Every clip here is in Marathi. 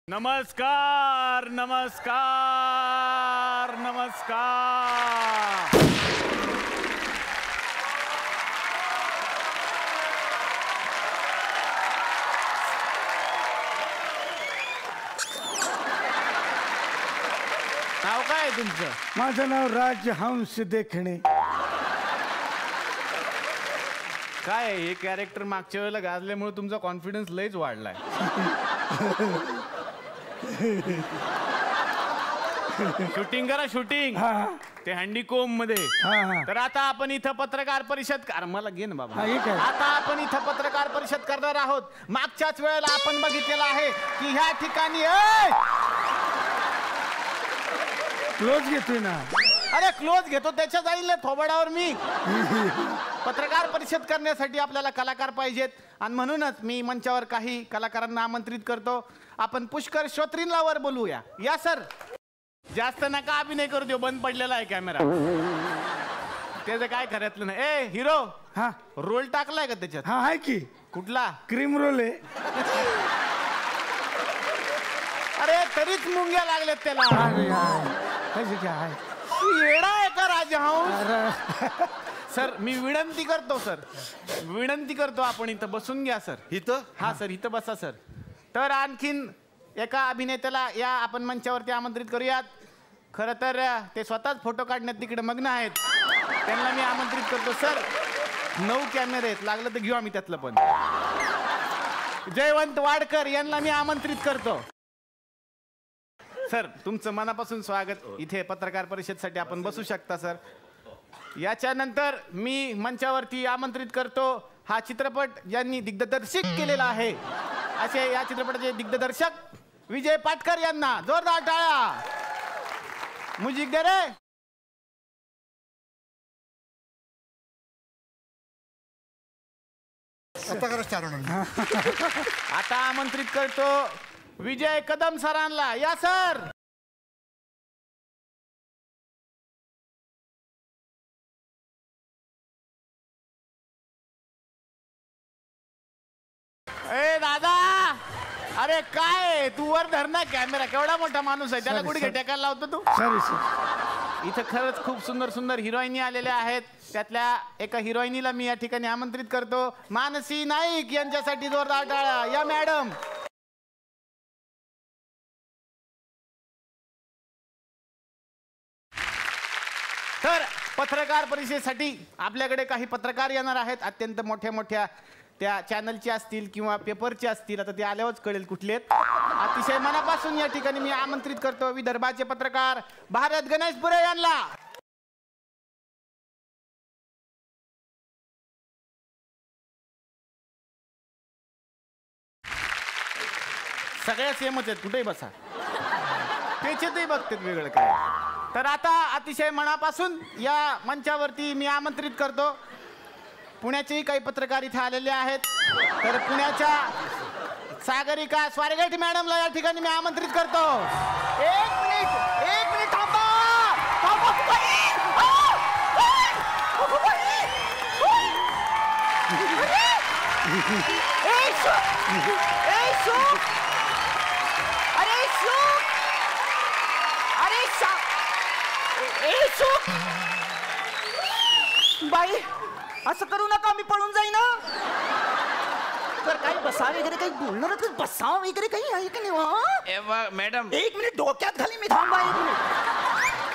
नमस्कार नमस्कार नमस्कार। नाव काय आहे तुमचं? माझं नाव राजहंस देखणे। काय आहे हे कॅरेक्टर मागच्या वेळेला गाजल्यामुळे तुमचा कॉन्फिडन्स लयच वाढलाय। शूटिंग करा शूटिंग ते हँडीकोम मध्ये। तर आता आपण इथं पत्रकार परिषद मला घे ना बाबा। आता आपण इथं पत्रकार परिषद करणार आहोत। मागच्याच वेळेला आपण बघितलेलं आहे की ह्या ठिकाणी क्लोज घेतोय ना। अरे क्लोज घेतो त्याच्या जाईल थोबडावर मी। पत्रकार परिषद करण्यासाठी आपल्याला कलाकार पाहिजेत आणि म्हणूनच मी मंचावर काही कलाकारांना आमंत्रित करतो। आपण पुष्कर श्रोत्रींना वर बोलूया। या सर, जास्त नका अभिनय करू देऊ, बंद पडलेला आहे कॅमेरा। त्याचं काय खऱ्यातलं नाही। ए हिरो, हा रोल टाकलाय का त्याच्यात? हा आहे की। कुठला? क्रीम रोल आहे। अरे तरीच मुंग्या लागल्यात त्याला। येडा आहे का राजहंस? सर मी विनंती करतो सर, विनंती करतो आपण इथं बसून घ्या सर। इथं? हा सर इथं बसा सर। तर आणखीन एका अभिनेत्याला या आपण मंचावरती आमंत्रित करूयात। खरं तर ते स्वतःच फोटो काढण्यात तिकडे मग्न आहेत, त्यांना मी आमंत्रित करतो। सर 9 कॅमेरे आहेत, लागलं तर घेऊ आम्ही त्यातलं पण। जयवंत वाडकर यांना मी आमंत्रित करतो। सर तुमचं मनापासून स्वागत। इथे पत्रकार परिषदेसाठी आपण बसू शकता सर। याच्यानंतर मी मंचावरती आमंत्रित करतो हा चित्रपट ज्यांनी दिग्दर्शित केलेला आहे असे या चित्रपटाचे दिग्दर्शक विजय पाटकर यांना जोरदार टाळ्या। म्युझिक दे रे। आता आमंत्रित करतो विजय कदम सरांना। या सर। ए दादा, अरे काय तू वर धर ना कॅमेरा, केवढा मोठा माणूस आहे, त्याला कुठे टेकायला लावतो तू? Sorry sir. इथं खरंच खूप सुंदर सुंदर हिरोईनी आलेल्या आहेत। त्यातल्या एका हिरोईनीला मी या ठिकाणी आमंत्रित करतो, मानसी नाईक यांच्यासाठी जोरदार टाळ्या। या मॅडम। तर पत्रकार परिषदेसाठी आपल्याकडे काही पत्रकार येणार आहेत, अत्यंत मोठ्या मोठ्या त्या चॅनलचे असतील किंवा पेपरचे असतील, आता ते आल्यावरच कळेल कुठले आहेत। अतिशय मनापासून या ठिकाणी मी आमंत्रित करतो विदर्भाचे पत्रकार भारत गणेशपुरे यांना। सगळ्या सेमच आहेत, कुठेही बसा, त्याच्यातही बघतात वेगळं काय। तर आता अतिशय मनापासून या मंचावरती मी आमंत्रित करतो पुण्याचेही काही पत्रकार इथे आलेले आहेत। तर पुण्याच्या सागरिका स्वारगेट मॅडमला या ठिकाणी मी आमंत्रित करतो। एक मिनिट थांबा। बाई असं करू नका, मी पळून जाईन ना। तर काही बसा वगैरे काही बोलणार बसा वगैरे काही आहे की नाही? मॅडम 1 मिनिट डोक्यात घाली मी। थांबा 1 मिनिट।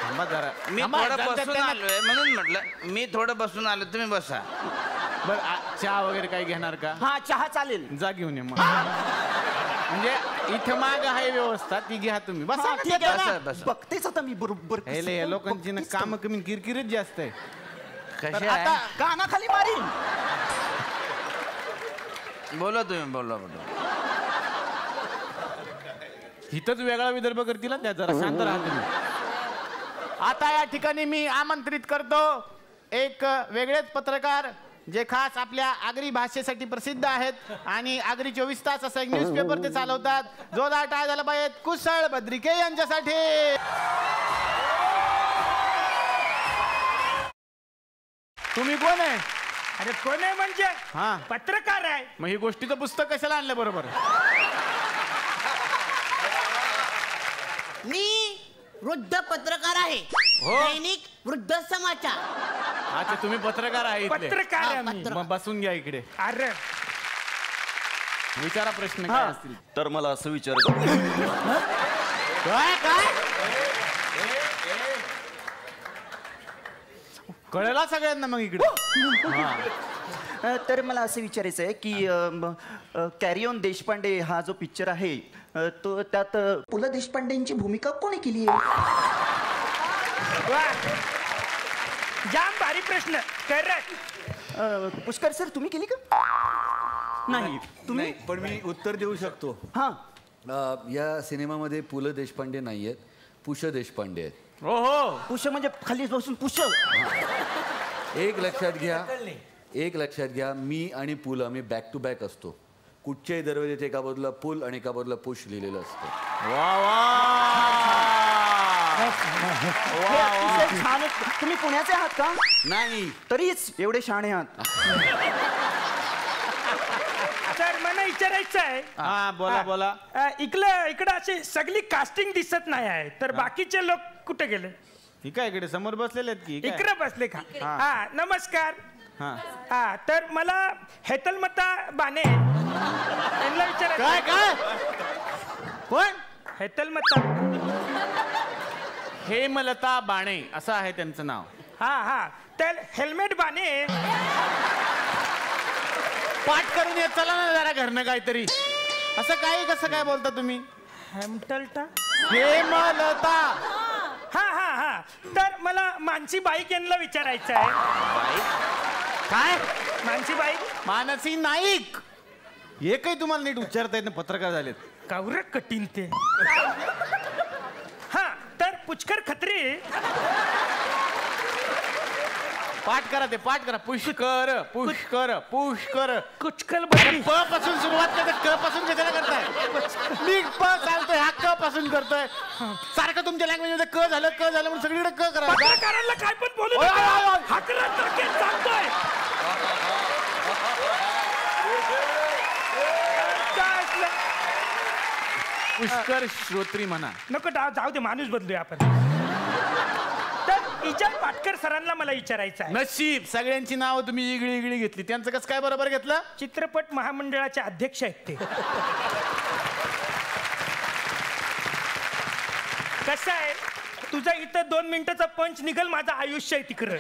थांबा जरा, मी थोडं बसून आलोय म्हणून म्हटलं मी थोडं बसून आलो, तुम्ही बसा। बर चहा वगैरे काही घेणार का? हा चहा चालेल। जा घेऊन ये मग। म्हणजे इथं माग आहे व्यवस्था, ती घ्या तुम्ही। बसा ठीक आहे ना, बसा। बघतेच आता मी बरोबर। हे लोकांची ना काम कमी किरकिरीत जास्त आहे। आता कानाखाली मारीन। बोला तुम्ही, बोला बोला। इथंच वेगळा विदर्भ करतील त्या, जरा शांत राहा तुम्ही। आता या ठिकाणी मी आमंत्रित करतो एक वेगळेच पत्रकार जे खास आपल्या आगरी भाषेसाठी प्रसिद्ध आहेत आणि आगरी 24 तास असं एक न्यूजपेपर ते चालवतात। जोरदार टाळ्या झाला पाहिजेत कुशळ बद्रिके यांच्यासाठी। तुम्ही कोण आहे? अरे कोण आहे म्हणजे? हा पत्रकार आहे। मग ही गोष्टीचं पुस्तक कशाला आणलं बरोबर? मी वृद्ध पत्रकार आहे. दैनिक वृद्ध समाचार. अच्छा तुम्ही पत्रकार आहे इथले. पत्रकार आहे हा, आम्ही. पत्र- मग बसून घ्या इकडे. अरे विचारा प्रश्न काय असतील. तर मला असं विचारायचं काय काय कळला सगळ्यांना मग इकडे. तर मला असं विचारायचं आहे की कॅरी ऑन देशपांडे हा जो पिक्चर आहे तो त्यात पु ल देशपांडेंची भूमिका कोणी केली आहे? वा जाम भारी प्रश्न करेक्ट. पुष्कर सर तुम्ही केली का? नाही तुम्ही? नाही, पण मी उत्तर देऊ शकतो. हा या सिनेमामध्ये पु ल देशपांडे नाही आहेत, पुष देशपांडे आहेत. हो हो पुष म्हणजे खाली बसून पुष. एक लक्षात घ्या मी आणि पुल आम्ही बॅक टू बॅक असतो. कुठच्याही दरवाजेत एका बाजूला पुल आणि एका बाजूला पुश लिहिलेलं असतं. वा वा हे अतिशय छान आहे. तुम्ही पुण्याचे आहात का? नाही, तरीच एवढे शहाणे आहात. सर मला विचारायचं आहे. हा बोला बोला. इकडं अशी सगळी कास्टिंग दिसत नाही आहे तर बाकीचे लोक कुठे गेले? ठीक आहे इकडे समोर बसलेले आहेत की काय? इकडे बसले का? हा नमस्कार. हा हा तर मला हेतलमता बाने यांना विचारायचं. काय काय कोण? हेतलमता. हेमलता बाणे असं आहे त्यांचं नाव. हा हा तर हेल्मेट बाने. पाठ करून येत चला ना जरा घरनं काहीतरी. असं काय कसं काय बोलता तुम्ही? हेमटलता. हेमलता. हा हा हा तर मला मानसी बाईक यांना विचारायचं आहे. काय? मानसी बाईक. मानसी नाईक. हे काही तुम्हाला नीट उच्चारता येत नाही, पत्रकार झालेत. कावरं कठीण ते. हा तर पुष्कर खत्री. पाठ करा ते पाठ करा. पुष्कर पुष्कर पुष्कर. कुचकल प बरी. पासून सुरुवात करते. क पासून कशाला करताय? मी प सांगतोय हा क पासून करतोय. सारखं तुमच्या लँग्वेज मध्ये क झालं म्हणून सगळीकडे क करा. पत्रकारांना काय पण बोलू ओय, नका. ओय, ओय. हाकला टाकेल सांगतोय. काय असलं? पुष्कर श्रोत्री म्हणा. नको जाऊ दे माणूस बदलूया आपण. तर इजाज पाटकर सरांना मला विचारायचं आहे. नशीब सगळ्यांची नावं तुम्ही इगळी इगळी घेतली. त्यांचं कसं काय बरोबर घेतलं? चित्रपट महामंडळाचे अध्यक्ष आहेत ते. कसं आहे तुझा इथं 2 मिनिटाचा पंच निघल, माझं आयुष्य आहे तिकडं.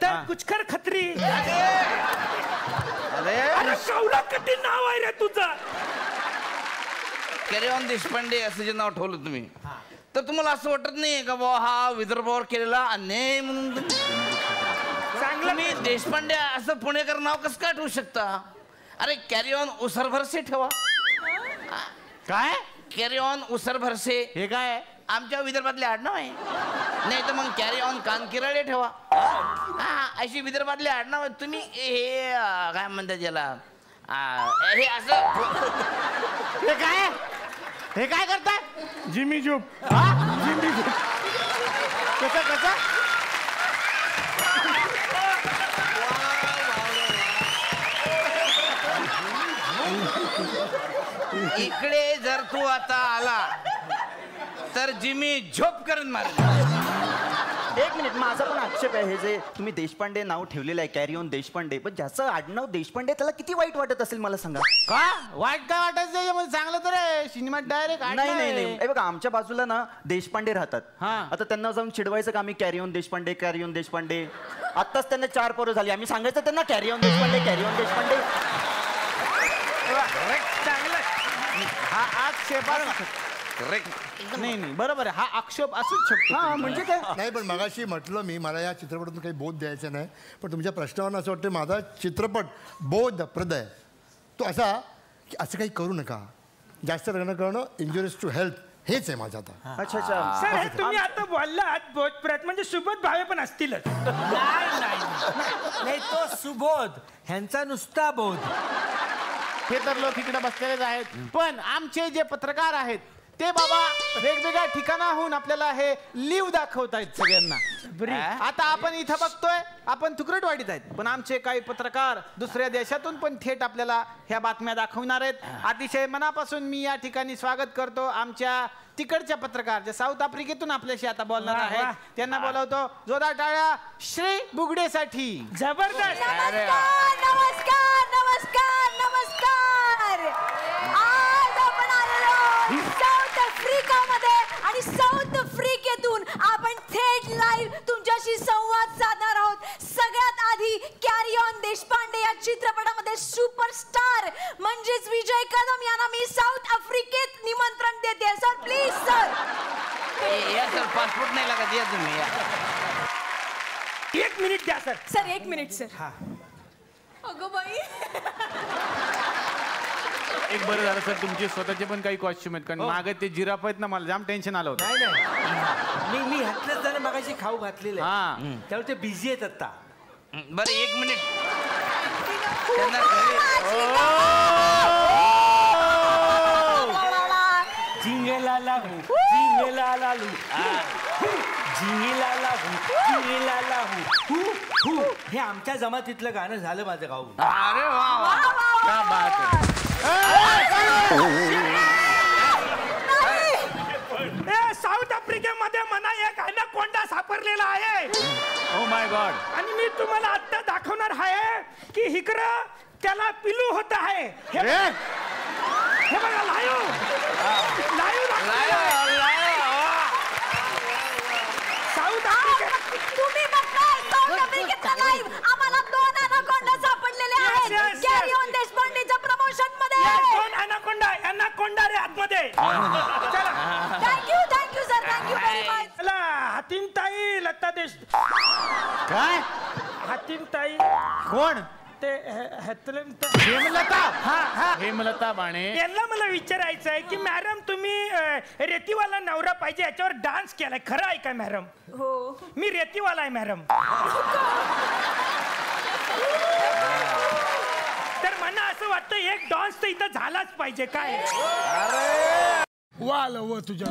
तर कुचकर खत्री. अरे कावला कठीण नाव आहे रे तुझं. कॅरी ऑन देशपांडे असं जे नाव ठेवलं तुम्ही, तर तुम्हाला असं वाटत नाही का बुवा हा विदर्भावर केलेला अन्याय म्हणून? चांगलं तुम्ही देशपांडे असं पुणेकर नाव कसं काय ठेवू शकता? अरे कॅरी ऑन उसर भरसे ठेवा. काय? कॅरी ऑन उसर भरसे हे काय? आमच्या विदर्भातले आडनाव आहे. नाही तर मग कॅरी ऑन कानकिराळे ठेवा. हा अशी विदर्भातले आडनाव आहेत. तुम्ही हे काय म्हणतात याला हे असं हे काय? हे काय करताय? Jimmy Zoop. Jimmy Zoop. कसं कसं? इकडे जर तू आता आला तर जिमी झोप करून मारेल. एक मिनिट माझा पण आक्षेप आहे. हे जे तुम्ही देशपांडे नाव ठेवलेलं आहे कॅरी ऑन देशपांडे, पण ज्याचं आडनाव देशपांडे त्याला किती वाईट वाटत असेल मला सांगा. का वाईट काय वाटायचं याच्यामध्ये? चांगलं तर आहे. सिनेमात डायरेक्ट नाही नाही नाही हे बघा आमच्या बाजूला ना देशपांडे राहतात. हा. आता त्यांना जाऊन चिडवायचं का आम्ही carry on Deshpande carry on Deshpande. आत्ताच त्यांना 4 पोरं झाली. आम्ही सांगायचं त्यांना carry on Deshpande carry on Deshpande. चांगलं. हा आक्षेप नाही नाही बरोबर आहे. हा आक्षेप असूच शकतो. हा म्हणजे काय? नाही पण मगाशी म्हटलं मी मला या चित्रपटातून काही बोध द्यायचा नाही, पण तुमच्या प्रश्नावर असं वाटतं माझा चित्रपट बोधप्रद आहे. तो असा की असं काही करू नका. जास्त लग्न करणं इंजुरियस टू हेल्थ हेच आहे माझं आता. अच्छा अच्छा. सर हे तुम्ही आता बोललात बोधप्रत म्हणजे सुबोध भावे पण असतीलच. नाही तो सुबोध ह्यांचा नुसता बोध. हे तर लोक इकडे बसलेलेच आहेत. पण आमचे जे पत्रकार आहेत ते बाबा वेगवेगळ्या ठिकाणाहून आपल्याला हे लिव्ह दाखवतायत सगळ्यांना. आता आपण इथं बघतोय आपण तुकडवाडीत आहेत, पण आमचे काही पत्रकार दुसऱ्या देशातून पण थेट आपल्याला ह्या बातम्या दाखवणार आहेत. अतिशय मनापासून मी या ठिकाणी स्वागत करतो आमच्या तिकडच्या पत्रकार जे साऊथ आफ्रिकेतून आपल्याशी आता बोलणार आहेत. त्यांना बोलवतो जोरदार टाळ्या श्री बुगडेसाठी. जबरदस्त. नमस्कार नमस्कार नमस्कार. आज आपण आलेलो साऊथ आफ्रिकामध्ये आणि साऊथ आफ्रिकेतून आपण थेट लाईव्ह तुमच्याशी संवाद साधणार आहोत. सगळ्यात आधी कॅरी ऑन देशपांडे या चित्रपटामध्ये सुपरस्टार म्हणजेच विजय कदम यांना मी साऊथ आफ्रिकेत निमंत्रण देते. Sir please sir. या सर पासपोर्ट नाही लागत, या तुम्ही या. 1 मिनिट द्या सर. Sir 1 minute sir. अगं बाई. एक बरं झालं सर तुमचे स्वतःचे पण काही कॉस्ट्युम आहेत, कारण मागे ते जिराफ आहेत ना, मला जाम टेन्शन आलं होतं. नाही मी घातलंच जरा मगाशी खाऊ घातलेलं आहे. त्यामुळे ते बिझी आहेत आता. बरं 1 मिनिट त्यांना घरी झिंगेला लागू झिंगेला लागू झिंगेला लागू झिंगेला लागू हू. हे आमच्या जमातीतलं गाणं झालं माझं गाऊ. अरे वा वा क्या बात आहे. साऊथ आफ्रिकेमध्ये म्हणा एक ॲनाकोंडा सापडलेला आहे. Oh my God. आणि मी तुम्हाला आता दाखवणार आहे की इकडं त्याला पिलू होत आहे. हे बघा लाईव्ह साऊथ आफ्रिका. तुम्ही बघताय साऊथ आफ्रिकेचा लाईव्ह. आम्हाला 2 ॲनाकोंडा सापडलेले आहेत कॅरी ऑन देशपांडेच्या प्रमोशन मध्ये. 2 ॲनाकोंडा रे आतमध्ये. Thank you sir. Thank you very much. चला हातीमताई लता देश. काय हातीमताई कोण? ते हेमलता. हेमलता बाणे. यांना मला विचारायचं आहे की मॅडम तुम्ही रेतीवाला नवरा पाहिजे याच्यावर डान्स केलाय, खरं आहे का मॅडम? हो. मी रेतीवाला आहे मॅडम. तर मला असं वाटतं एक डान्स तर इथं झालाच पाहिजे. काय वाल व तुझ्या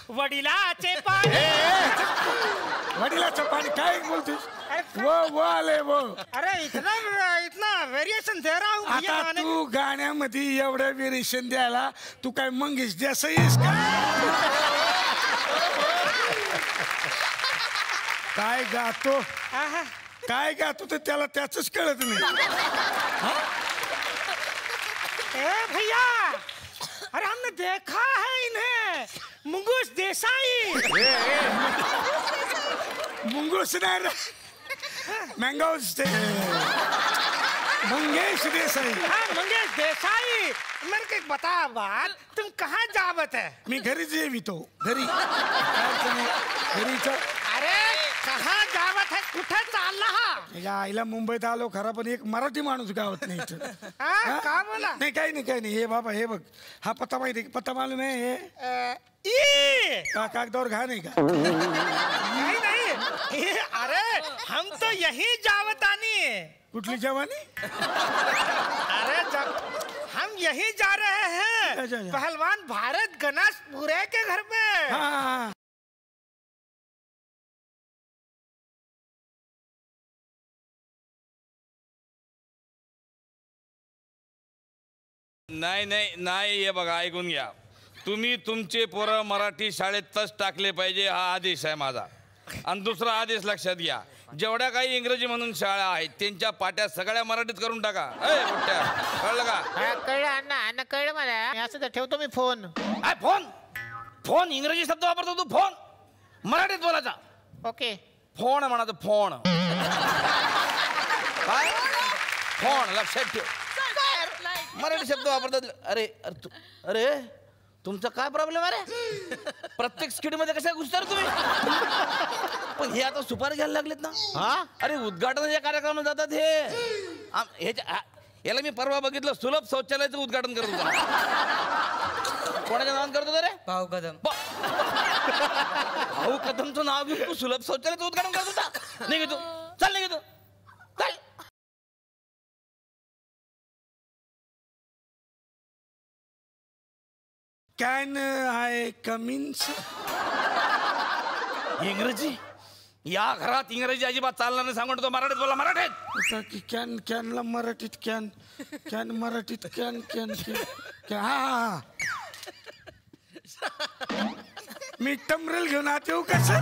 वडिलाचे पाणी. वडिलाचं पाणी काय बोलतोस? व आले व. अरे इतना व्हेरिएशन दे रहा हूं. आता तू गाण्यामध्ये एवढं व्हेरिएशन द्यायला तू काय मंगेश देसाई आहेस का? काय गातो काय गातो तर त्याला त्याच कळत नाही. भैया अरे हमने देखा है इन्हें मुंगूस देसाई. मुंगूस नाही मंगेश देसाई. मंगेश देसाई. मेरे को एक बता बात, तुम कहाँ जावत है? मी घरीच येवितो घरी. अरे कहाँ जावत है, कुठे चालला हा? आईला मुंबईत आलो खरा, पण एक मराठी माणूस गावत नाही इथं. का बोला? नाही काही नाही. हे बाबा हे बघ, हा पत्ता माहिती पत्ता मालूम आहे? कागदावर घा नाही का? नहीं अरे हम तो यही जावतानी. कुठली जवानी? अरे हम यही जा रहे हैं पहलवान भारत गणेशपुरे के घर पे. हाँ. नाही हे बघा ऐकून घ्या. तुम्ही तुमचे पोरं मराठी शाळेतच टाकले पाहिजे हा आदेश आहे माझा. आणि दुसरा आदेश लक्षात घ्या, जेवढ्या काही इंग्रजी म्हणून शाळा आहेत त्यांच्या पाट्या सगळ्या मराठीत करून टाका. कळलं का? कळलं अण्णा कळलं मला. असं तर ठेवतो मी फोन. फोन इंग्रजी शब्द वापरतो तू. फोन मराठीत बोलायचा. ओके. फोन म्हणायचं. फोन काय? फोन लक्षात ठेव. मराठी शब्द वापरतात. अरे तुमचा काय प्रॉब्लेम आहे? प्रत्येक स्किट मध्ये कशा घुसतात तुम्ही? पण हे आता सुपारी घ्यायला लागलेत ना. अरे उद्घाटनाच्या कार्यक्रमात जातात हे. याला मी परवा बघितलं, सुलभ शौचालयाचं उद्घाटन करत होता. कोणाच्या नावात करत होता रे? भाऊ कदम. भाऊ कदमचं नाव घेऊन तू सुलभ शौचालयाचं उद्घाटन करत होता? नाही तू चल निघ तू चल. कॅन आहे कमीन्स. इंग्रजी या घरात इंग्रजी अजिबात चालणार नाही सांगून तो मराठीत बोला. मराठीत कॅन कॅनला मराठीत कॅन कॅन मराठीत कॅन कॅन कॅन. हा मी टमरेल घेऊन आत येऊ का सर?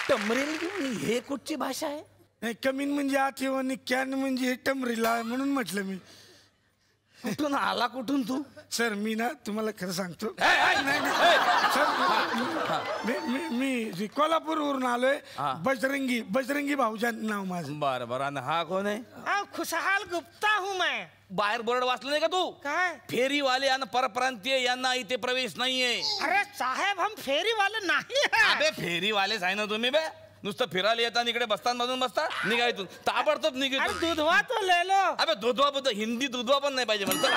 टमरेल घेऊन हे कुठची भाषा आहे? नाही कमीन म्हणजे आत येऊ आणि कॅन म्हणजे हे टमरेल आहे म्हणून म्हटलं मी. कुठून आला कुठून तू? सर मी ना तुम्हाला खरं सांगतो. सर मी कोल्हापूरवरून आलोय. बजरंगी बजरंगी भाऊजान नाव माझं. बरं बरं. आणि हा कोण आहे? खुशहाल गुप्ता हूँ मैं. बाहेर बोर्ड वाचलं नाही का तू? काय? फेरीवाले आणि परप्रांतीय यांना इथे प्रवेश नाहीये. अरे साहेब हम फेरी वाले नाही है. अबे फेरीवालेच आहे ना तुम्ही बे. नुसतं फिरायला येता इकडे बसता मधून बसता निघा इथून ताबडतोब निघा. दूधवा तो ले लो. अबे दूधवा बद्दल हिंदी दूधवा पण नाही पाहिजे मला.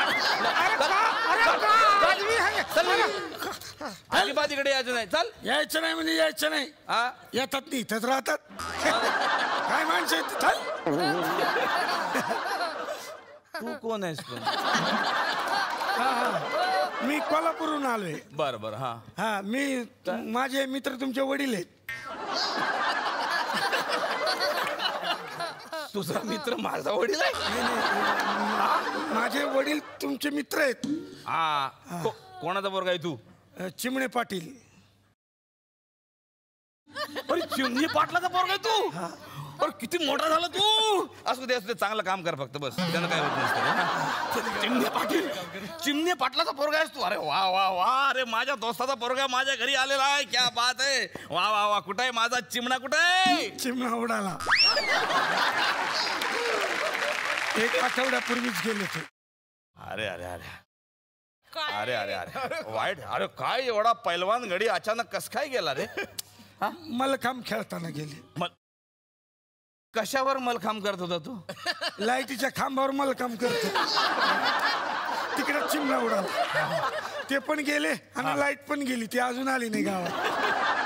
अजिबात इकडे यायचं नाही. चल. यायचं नाही म्हणजे यायचं नाही. हा येतात नाही इथंच राहतात. काय माणसं आहेत? चल. तू कोण आहेस पण? मी कोल्हापूरहून आलोय. बरं बरं. हा हा मी माझे मित्र तुमचे वडील आहेत. तुझा मित्र माझा वडील आहे? माझे वडील तुमचे मित्र आहेत. हा कोणाचा पोरगा आहे तू? चिमणे पाटील. अरे चिमणी पाटलाचा पोरगा आहे तू? अरे किती मोठा झाला तू. असू दे चांगलं काम कर फक्त बस. त्यानं काय होत नसतं. चिमणे पाटील चिमणे पाटलाचा पोरगा आहेस तू? अरे वा वा वा. अरे माझ्या दोस्ताचा पोरगा माझ्या घरी आलेला आहे. क्या बात आहे. वा वा वा. कुठे आहे माझा चिमणा? कुठे आहे? चिमणा उडाला. एक आठवड्यापूर्वीच गेले ते. अरे अरे अरे अरे अरे अरे वाईट. अरे काय एवढा पैलवान गडी अचानक कस काय गेला रे? मलखांब खेळताना गेले. कशावर मलखांब करत होता तू? लाईटीच्या खांबावर मलखांब करतो. तिकडे चिमणा उडाला. ते पण गेले आणि लाईट पण गेली. ती अजून आली नाही गावात.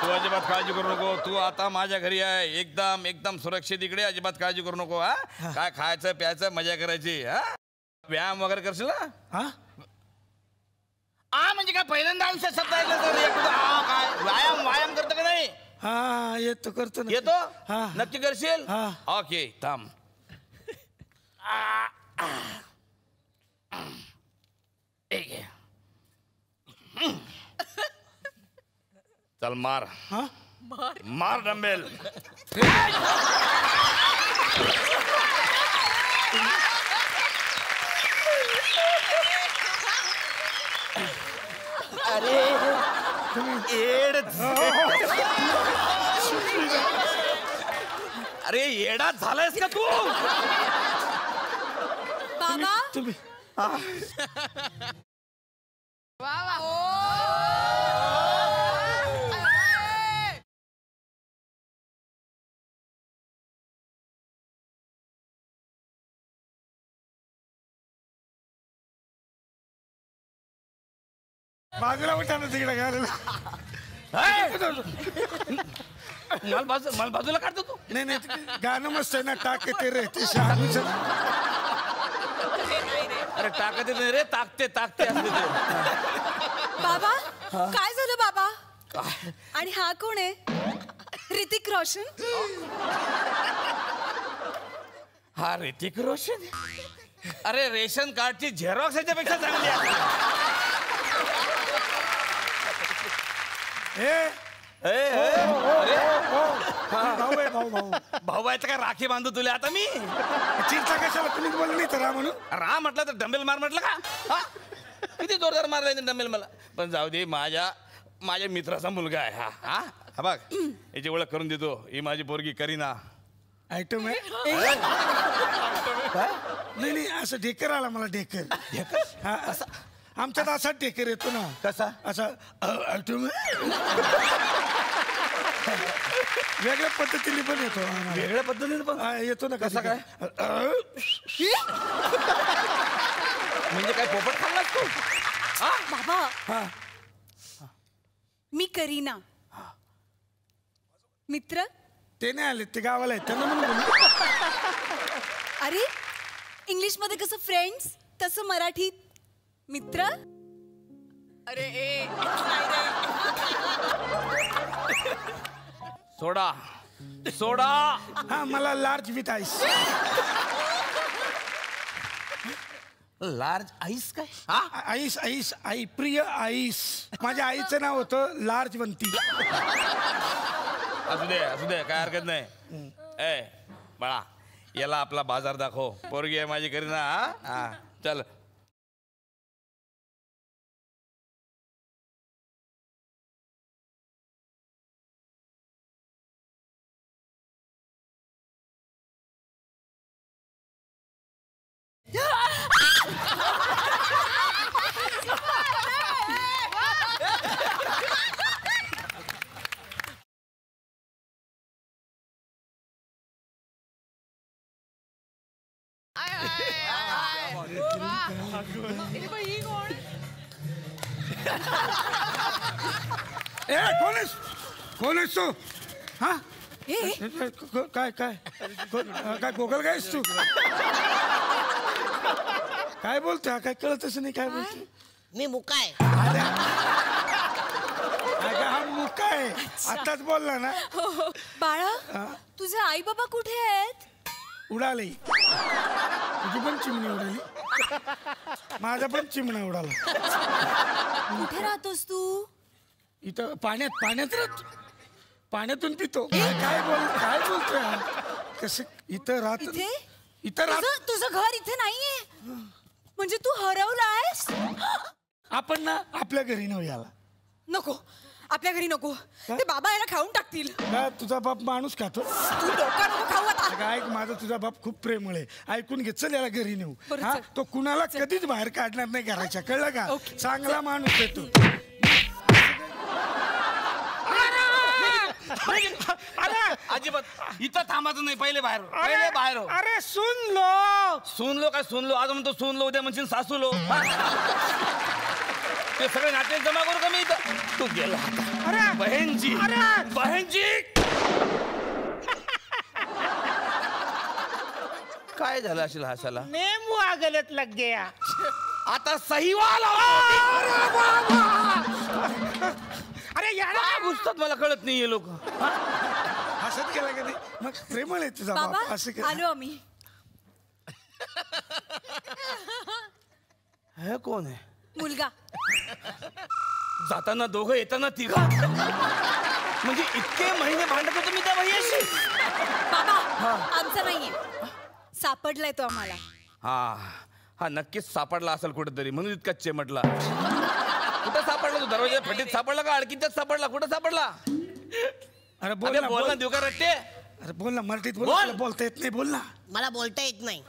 तू अजिबात काळजी करू नको. तू आता माझ्या घरी आहे. एकदम एकदम सुरक्षित इकडे. अजिबात काळजी करू नको. हा काय खायचं प्यायचं मजा करायची. हा व्यायाम वगैरे करशील ना? हा म्हणजे काय पहिल्यांदा आयुष्यात शब्द ऐकलं तर काय व्यायाम व्यायाम करतो का नाही? हा येतो करतो ना. येतो नक्की करशील? ओके थांब. चल मार. मार डंबेल. अरे येड. अरे येडा झालायस का तू? बाबा तुम्ही बाजूला उठाना तिकडे घालायला. मला बाजूला काढतो तू? नाही नाही गाणं मस्त आहे ना. टाक येते रे ते शहाणूचं. अरे टाकते नाही रे. ताकते ताकते असते ते. बाबा काय झालं बाबा? आणि हा कोण आहे? ऋतिक रोशन. हा ऋतिक रोशन. अरे रेशन कार्डची झेरॉक्स याच्यापेक्षा चांगली आहे. भाऊ व्हायचं काय? राखी बांधू तुला आता मी? चिंता कशाला? तुम्ही बोलले नाही तर म्हणून. रा म्हटलं तर डंबेल मार म्हटलं का? किती जोरदार मारलाय डंबेल मला. पण जाऊ दे. माझ्या मित्राचा मुलगा आहे हा. हा बघ याची ओळख करून देतो. ही माझी पोरगी करीना. आयटम आहे. नाही नाही असं ढेकर आला मला. ढेकर हा आमच्यात असा ढेकर येतो ना. कसा? असा आयटम वेगळ्या पद्धतीने पण येतो. वेगळ्या पद्धतीने पण येतो ना. कसा काय? म्हणजे काय पोपट खाल्लास तू? बाबा मी करीना. मित्र. ते नाही आले, ते गावाला आहेत, त्यांना म्हणून बोलू. अरे इंग्लिश मध्ये कसं फ्रेंड्स तसं मराठीत मित्र. अरे सोडा सोडा. हा, मला large with ice. Large ice काय? आईस आईस आई, प्रिय आईस. माझ्या आईचं नाव होतं लार्जवंती. असू दे काय हरकत नाही. ए बाळा, याला आपला बाजार दाखव. पोरगी आहे माझी करीना. हा चल. कोण आहेस तू? हा काय काय काय गोगल गायस तू? काय बोलतोय? काय कळतच नाही. काय बोलतोय? मी मुकाय. हा मुका आहे. आताच बोलला ना. बाळा, तुझे आई बाबा कुठे आहेत? उडाले. तुझी पण चिमणी उडाली, माझा पण चिमणा उडाला. कुठे राहतोस तू? इथं पाण्यात राहतो. पाण्यातून पितो. काय बोलतोय? कसं इथं राहतो? इथं राहतो. तुझं घर इथे नाहीये म्हणजे तू हरवलायस? आपण ना आपल्या घरी नव्याला. नको, आपल्या घरी नको. ते बाबा याला खाऊन टाकतील. का तुझा बाप माणूस खातो? तू डोका नको खाऊ आता. ऐक, माझा तुझा बाप खूप प्रेमळ आहे. ऐकून घे, चल याला घरी नेऊ. बरं, हा, चल. तो कुणाला कधीच बाहेर काढणार नाही घराच्या, कळलं का? चांगला माणूस आहे तो. अजिबात इथं थांबायचं नाही. पहिले बाहेर हो. अरे सुन लो. सुन लो आज म्हणतो सुन लो, उद्या म्हणशील सासू लो. ते सगळे नाट्य जमा करू का मी इथं? तू गेला. अरे बहनजी, काय झालं असेल हसायला? नेमू आगलत लग गया. आता सहीवाल. अरे यार, काय घुसतात मला कळत नाही हे लोक. हसत गेला का नाही? मग प्रेमळ आहे तुझा बाप. बाबा, असं आलो आम्ही. हे कोण आहे? मुलगा. जाताना दोघं येताना तिघा. म्हणजे इतके महिने भांडत होतो मी त्या भैयाशी. बाबा, आमचा नाहीये. सापडलाय तो आम्हाला. हा नक्कीच सापडला असेल कुठेतरी, म्हणून इतका चेमटला. कुठं सापडला तू? दरवाजा फटीत सापडला का अडकीतच सापडला? कुठं सापडला? अरे बोल ना देऊ का रट्टे? अरे बोल ना, मराठीत बोल. बोलता येत नाही, बोल ना. मला बोलता येत नाही.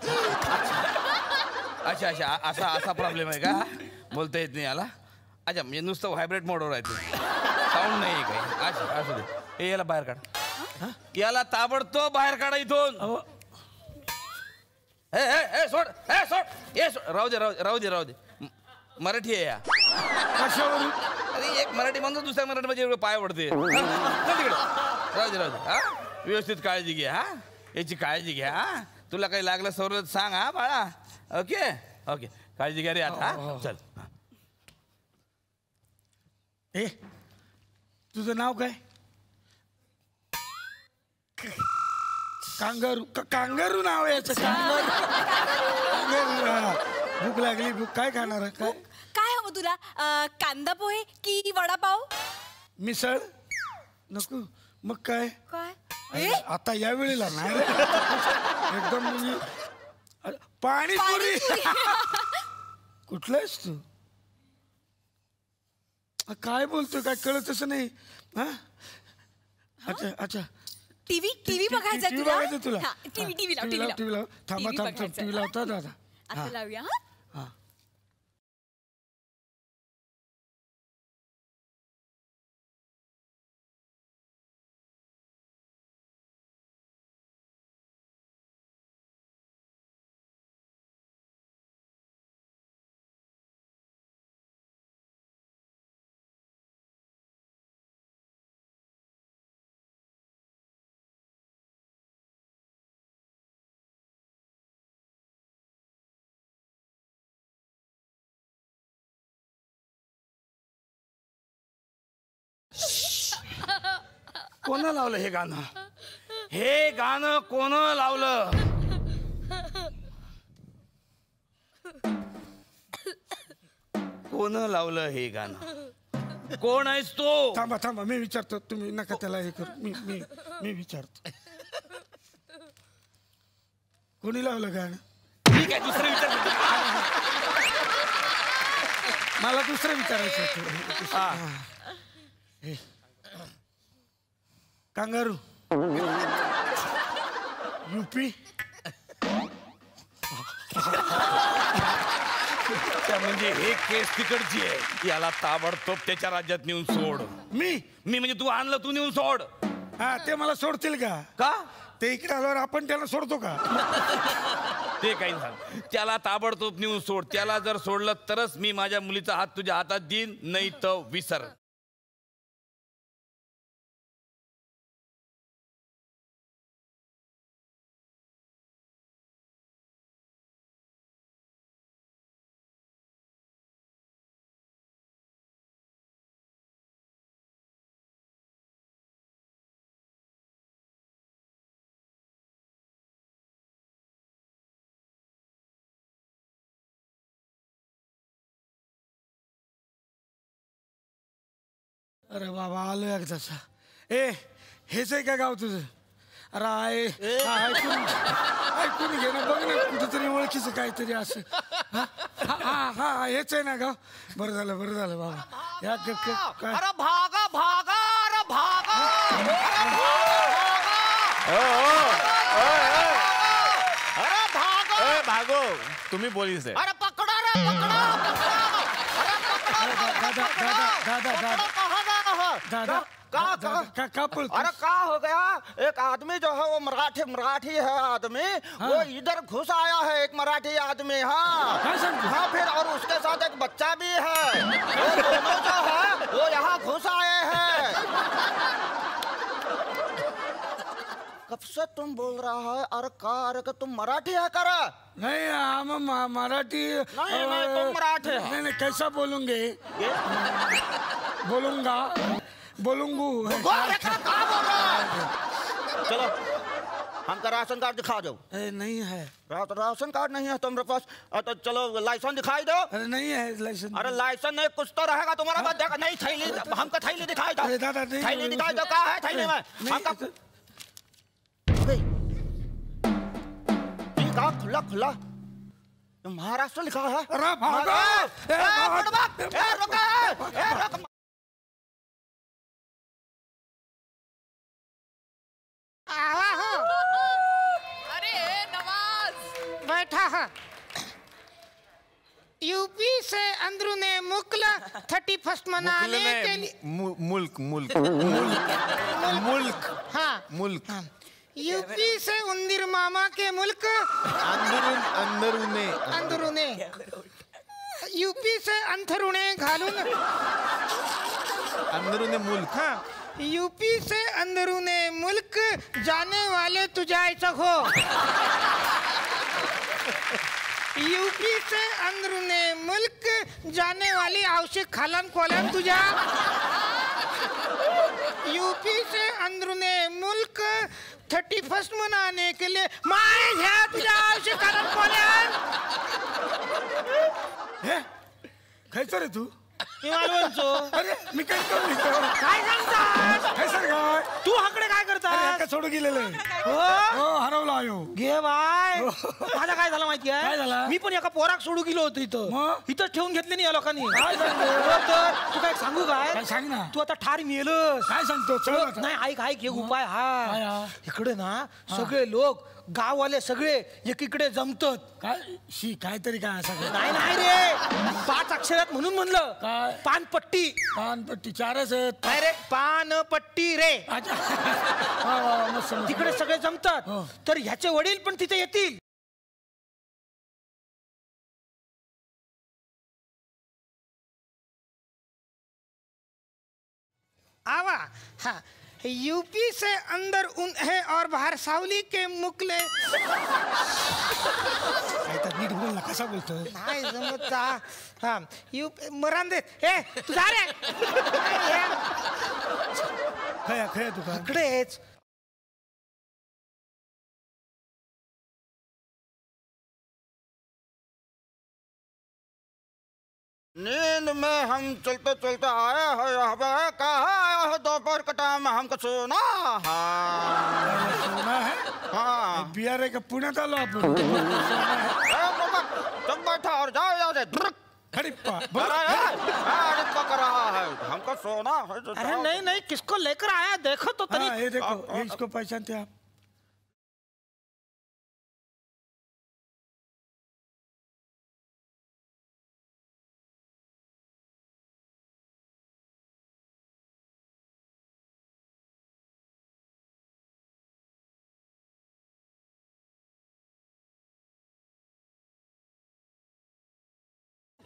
अच्छा असा प्रॉब्लेम आहे का? बोलता येत नाही याला? अच्छा, म्हणजे नुसतं व्हायब्रेट मोडवर आहे ते, साऊंड नाही काही. अच्छा असू दे. याला बाहेर काढ. याला ताबडतोब बाहेर काढा इथून. सोड. राहू दे. मराठी आहे या. कशावरून? अरे एक मराठी म्हणतो, दुसऱ्या मराठी म्हणजे पाय पडते. राहू दे. हा, व्यवस्थित काळजी घ्या. हा, याची काळजी घ्या. हा, तुला काही लागलं सवरत सांग. हा बाळा. ओके काळजी घ्या रे आता. चल. तुझं नाव काय? कांगारू नाव आहे याचं. भूक लागली. भूक काय खाणार? काय हवं तुला? कांदा पोहे की वडापाव? मिसळ नको. मग काय? काय आता या वेळेला नाही रे. एकदम म्हणजे पाणीपुरी. कुठलं आहेस तू? काय बोलतोय? काय कळतच नाही. हा, अच्छा. टीव्ही बघायचा तुला? टीव्ही लाव. थांबा. टीव्ही लावता दादा. आता लावूया. हा. कोण लावलं हे गाणं? हे गाणं कोण लावलं? कोण लावलं हे गाणं? कोण आहेस तो? थांबा थांबा, मी विचारतो. तुम्ही नका त्याला हे करू. मी विचारतो. कोणी लावलं गाणं? ठीक आहे, दुसरं विचार. मला दुसरं विचारायचं होतं. Kangaroo UP. म्हणजे हे केस तिकडची आहे, याला ताबडतोब त्याच्या राज्यात नेऊन सोड. मी म्हणजे तू आणलं, तू नेऊन सोड. हा, ते मला सोडतील का? का? ते इकडे आल्यावर आपण त्याला सोडतो का? ते काही सांग. त्याला ताबडतोब नेऊन सोड. त्याला जर सोडलं तरच मी माझ्या मुलीचा हात तुझ्या हातात देईन, नाही तर विसर. अरे बाबा, आलो एकदाचा. हेच आहे का गाव तुझं? अरे ऐकून घे ना, बघ ना कुठेतरी ओळखीचं काहीतरी असं. हा हेच आहे ना गाव? बरं झालं बाबा. या काय? अरे भागा भागा, अरे भागा, अरे भागा. भागो, तुम्ही पोलीस आहे. अरे पकडा रे, पकडा. का पळतो? अरे का हो गया? एक आदमी जो है वो मराठी है आदमी. वो इधर घुस आया है, एक मराठी आदमी. हाँ, फिर और उसके साथ एक बच्चा भी है. वो दोनों जो है वो यहाँ घुस आए हैं. कब से तुम बोल रहा है? अरे का तुम मराठी है? कर नहीं, हम मराठी नहीं, तुम मराठी है. नहीं, कैसा बोलूंगे? बोलूंगू. क्या बोल रहा है? चलो, हमका राशन कार्ड दिखा दो. नहीं है. राशन कार्ड नहीं है तुम्हारे पास? तो चलो लाइसेंस दिखाई दो. अरे नहीं है लाइसेंस. अरे लाइसेंस नहीं, कुछ तो रहेगा तुम्हारा पास. देखा नहीं, थैली, हमका थैली दिखाई दो. दादा नहीं, थैली दिखाई दो. क्या है थैली में? हमका खुला महाराष्ट्र लिखा है. अरे भागो. अरे नवाज बैठा है. यूपी से अंदरूने मुल्क 31 मनाने के लिए मुल्क. यूपी से उंदीर मामा के मुल्क अंदरूने यूपी से अंथरुणे घालून अंदरूने मुल्क. यूपी से अंदरूने मुल्क जाने वाले तुझायचं हो. यूपी से अंदरूने मुल्क जाने वाली आवश्यक खालन कोलन तुझा. यूपी से अंदरूने मुल्क 31 मनाने के लिए माय घ्या तुझ्या आवश्यक खालन कोलन. खायचं रे तू? मी मालवणचो. अरे मी काय करू? काय सांगतास? काय सर काय? तू हाकडे काय करतास? सोडून गेलेलं. हो, हरवला आयो. घे बाय. माझा काय झालं माहिती काय आहे? झालं? मी पण एका पोराक सोडू गेलो होतो मग? इथं ठेवून घेतले नाही या लोकांनी. काय सांगतो? तर तू काय सांगू काय? काय सांग ना. तू आता ठार मेलस. काय सांगतो? चल आता. नाही, ऐक एक उपाय काय हा. हा? इकडे ना सगळे लोक गाववाले सगळे एकीकडे जमतात. काय काहीतरी काय असं नाही रे, 5 अक्षरात म्हणून म्हणलं. काय? पानपट्टी. पानपट्टी 4च आहेत. नाही रे, पानपट्टी रे. तिकडे सगळे जमतात. तर ह्याचे वडील पण तिथे येतील. आवा. हाँ, यूपी से अंदर ऊन है और बाहर सावली के मुकले. नीट बोल ना, कसा बोलतोय? नाही जमता. यूपी मरांदे. तू जा रे. खया खया दुकान इकडेच. नींद में हम चलते चलते आए हैं यहाँ पे, कहा आया है दोपहर का टाइम में हमको सोना है. सोना है. हाँ बिहार का पुण्यात आलो आपण. तुम बैठा और जाओ यहाँ से. अरे पक रहा है, हमको सोना है. अरे नहीं नहीं, किसको लेकर आया देखो तो तनी. ये देखो, ये इसको पहचानते आप?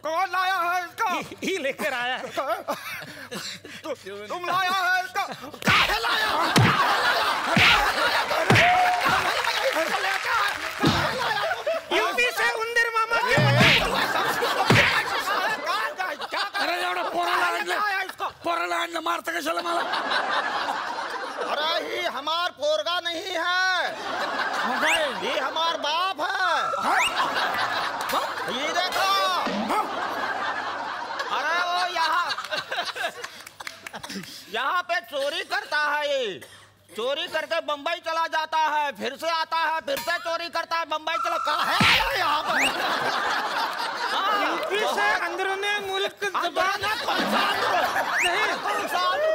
कौन लाया है इसको? ही लेकर आया है. तुम लाया है इसको? काहे लाया? यूपी से उंदीर मामा. अरे एवढा पोराला आणलं मारता कशाला मला? अरे ही हमार पोरगा नहीं है, ये हमार बाप है. ये देखो. अरे वो यहाँ पे चोरी करता है. ये चोरी करके बम्बई चला जाता है, फिर से आता है, फिर से चोरी करता है, बम्बई चला. कहाँ है यहाँ पर? यूपी से अंदरूनी मुल्क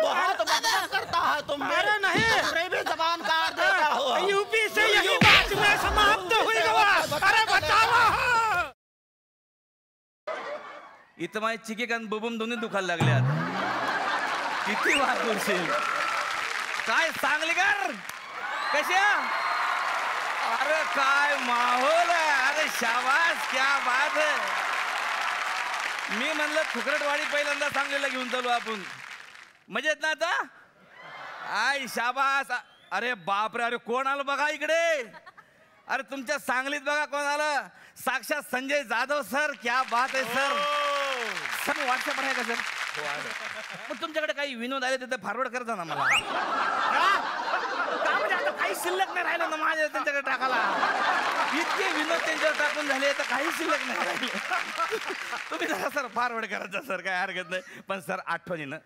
बहुत बदमाश करता है तुम. अरे नहीं, भी जबान काट देता हो. यूपी से यही बात में समाप्त हुई गवा. अरे बताओ. इथं माझे चिके कान बबून दोन्ही दुखायला लागल्यात. किती वाद करशील? काय सांगली कर कशा? अरे काय माहोल आहे. अरे शाबास, क्या बात है. मी म्हणलं फुकरटवाडी पहिल्यांदा सांगलीला घेऊन चालू आपण. मजेत ना आता? आय शाबास. अरे बापरे, अरे कोण आलं बघा इकडे. अरे तुमच्या सांगलीत बघा कोण आलं. साक्षात संजय जाधव सर. क्या बात आहे सर. सर व्हॉट्सअप आहे का सर? मग तुमच्याकडे काही विनोद आले तर फॉरवर्ड करता ना मला. का म्हणजे आता काही शिल्लक नाही राहिलं ना माझ्या त्यांच्याकडे टाकायला. इतके विनोद त्यांच्यावर टाकून झाले तर काही शिल्लक नाही राहिले. तुम्ही जरा सर फॉरवर्ड करायचं सर, काय हरकत नाही. पण सर आठवणीनं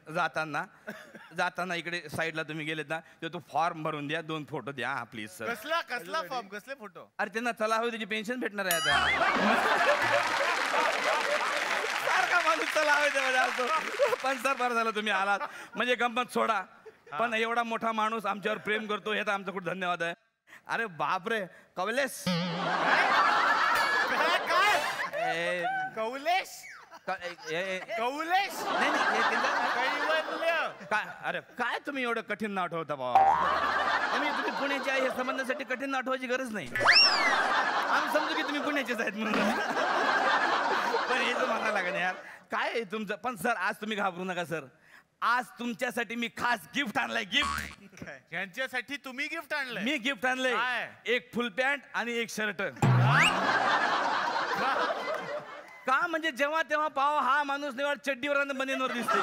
जाताना इकडे साईडला तुम्ही गेलेत ना, तो फॉर्म भरून द्या, 2 फोटो द्या प्लीज सर. कसला फॉर्म, कसले फोटो? अरे त्यांना चला हवी त्याची पेन्शन भेटणार आहे आता. सारखा माणूस चला हवे तेव्हा असतो. पण सर बरं झालं तुम्ही आलात, म्हणजे गंमत सोडा. पण एवढा मोठा माणूस आमच्यावर प्रेम करतो हे तर आमचं खूप धन्यवाद आहे. अरे बापरे, कवलेश. काय कौलेश? कौलेश काय? अरे काय तुम्ही एवढं कठीण नाव ठेवता बाबा. तुम्ही पुण्याचे आहे हे समजण्यासाठी कठीण नाव ठेवायची गरज नाही. आम्ही समजू की तुम्ही पुण्याचेच आहेत म्हणून. पण हे तर म्हणायला लागेल यार. काय आहे तुमचं? पण सर आज तुम्ही घाबरू नका सर. आज तुमच्यासाठी मी खास गिफ्ट आणलंय. गिफ्ट यांच्यासाठी तुम्ही गिफ्ट आणलंय? मी गिफ्ट आणलंय. एक फुल पॅन्ट आणि एक शर्ट. का म्हणजे जेव्हा तेव्हा पाव हा माणूस निवड चड्डीवर आणि बनियनवर दिसते.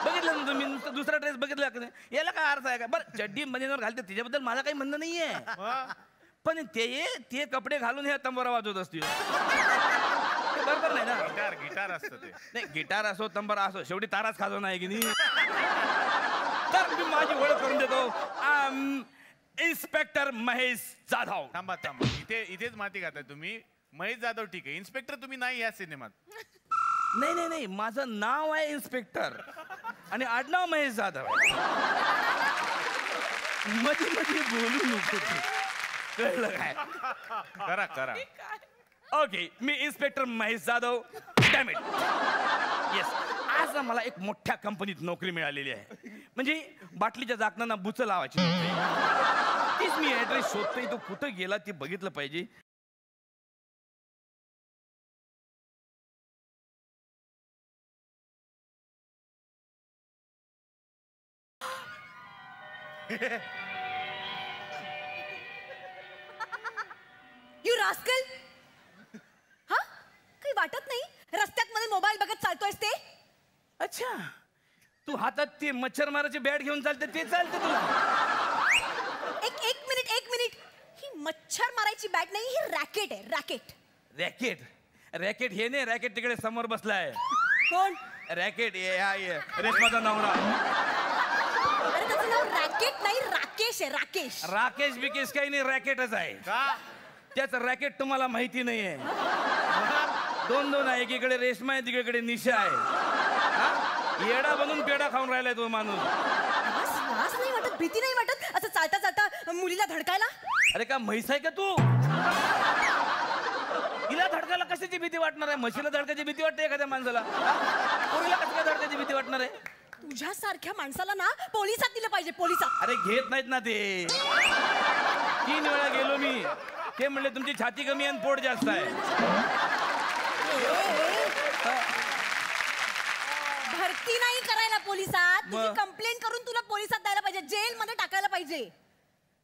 बघितलं ना तुम्ही? नुसतं दुसरा ड्रेस बघितला का नाही? याला काय अर्थ आहे का? बरं चड्डी बनियनवर घालते त्याच्याबद्दल माझं काही म्हणणं नाहीये. पण ते कपडे घालून हे तंबोरा वाजवत असतील. बरोबर नाही ना? गिटार असतं ते. नाही गिटार असो तंबोरा असो, शेवटी ताराच खाजो नाही की नाही. तर मी माझी ओळख करून देतो. इन्स्पेक्टर महेश जाधव. थांबा. इथेच माती घाताय तुम्ही. महेश जाधव ठीक आहे, इन्स्पेक्टर तुम्ही नाही या सिनेमात. नाही, माझं नाव आहे इन्स्पेक्टर आणि आडनाव महेश जाधव. मध्ये बोलू नको. कळलं काय? करा. Okay, me inspector Mahesh Jadhav. Dam it. Yes, आज ना मला एक मोठ्या कंपनीत नोकरी मिळालेली आहे. म्हणजे बाटलीच्या झाकणांना बुच लावायची नोकरी. तीच मी ऍड्रेस शोधतोय. तो कुठं गेला ते बघितलं पाहिजे. You rascal. हा, काही वाटत नाही रस्त्यात मध्ये मोबाईल बघत चालतोयस ते? अच्छा, तू हातात ती मच्छर मारायची बॅट घेऊन चालते ते चालते तुला. एक मिनिट ही मच्छर मारायची बॅट नाही, ही रॅकेट आहे, रॅकेट. रॅकेट हे नाही, रॅकेट तिकडे समोर बसलाय. कोण? रॅकेट रेशमाचा नवरा. अरे त्याचं नाव रॅकेट नाही, राकेश आहे, राकेश. राकेश बिकेश काही नाही, रॅकेटच आहे. त्याचं रॅकेट तुम्हाला माहिती नाहीये. दोन आहे, एकीकडे रेशमा आहे, तिकडे निशा आहे. येडा बनून पेडा खाऊन राहिलाय तो माणूस. लाज नाही वाटत, भीती नाही वाटत असं चालता चालता मुलीला धडकायला? अरे का म्हैस आहे का तू? हिला धडकायला कशाची भीती वाटणार आहे? म्हशीला धडकायची भीती वाटते एखाद्या माणसाला? पोरीला कशाला धडकायची भीती वाटणार आहे? तुझ्यासारख्या माणसाला ना पोलिसात दिलं पाहिजे, पोलिसात. अरे घेत नाहीत ना ते. 3 वेळा गेलो मी, ते म्हणले तुमची छाती कमी आहे आणि पोट जास्त आहे. भरती नाही करायला पोलिसात, तुझी कंप्लेंट करून तुला पोलिसात द्यायला पाहिजे, जेल मध्ये टाकायला पाहिजे.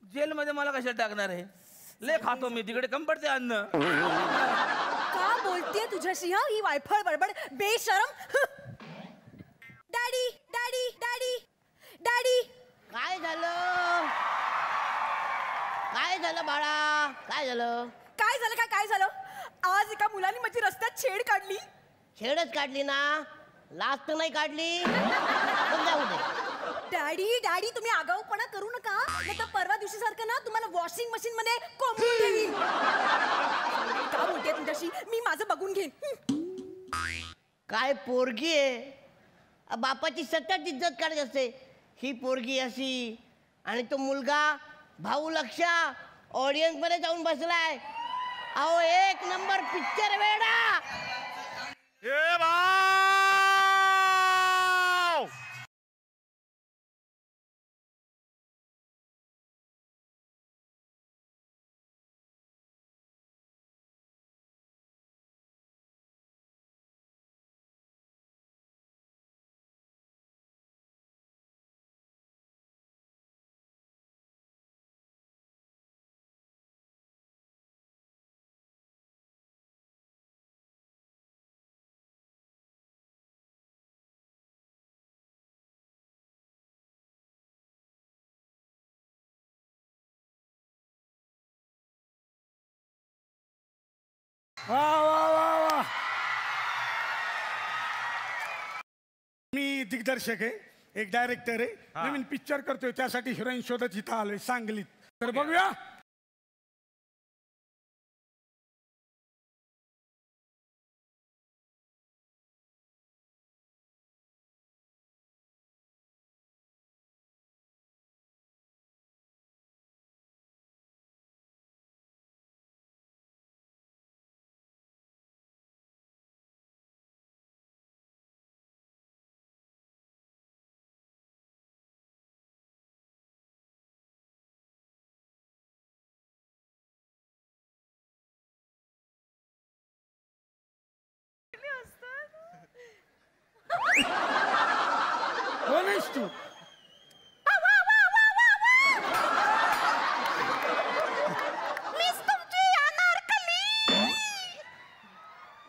जेल मध्ये मला कशाला टाकणार आहे? लय खातो मी तिकडे, कम पडते अन्न. का बोलतेय तुझ्याशी ही वायफळ बडबड बेशरम? Daddy daddy daddy daddy. काय झालं? काय झालं बाळा? काय झालं? काय झालं? आज एका मुलाने माझी रस्त्यात छेड काढली. छेडच काढली ना, लाज तर नाही काढली. जाऊ दे. डॅडी तुम्ही आगाऊपणा करू नका, नाही तर परवा दिवशी सारखं ना तुम्हाला वॉशिंग मशीन मध्ये कोंबून ठेवीन. का बोलते तुझ्याशी? मी माझं बघून घेईन. काय पोरगी आहे, बापाची सतत इज्जत काढत असते. ही पोरगी अशी, आणि तो मुलगा भाऊ लक्षा ऑडियन्स मध्ये जाऊन बसलाय. अहो 1 नंबर पिक्चर वेडा. वा वा वा वा. मी दिग्दर्शक आहे, एक डायरेक्टर आहे, नवीन पिक्चर करतोय, त्यासाठी हिरोईन शोधत इथं आलोय सांगलीत. तर बघूया. कोण आहेस तू?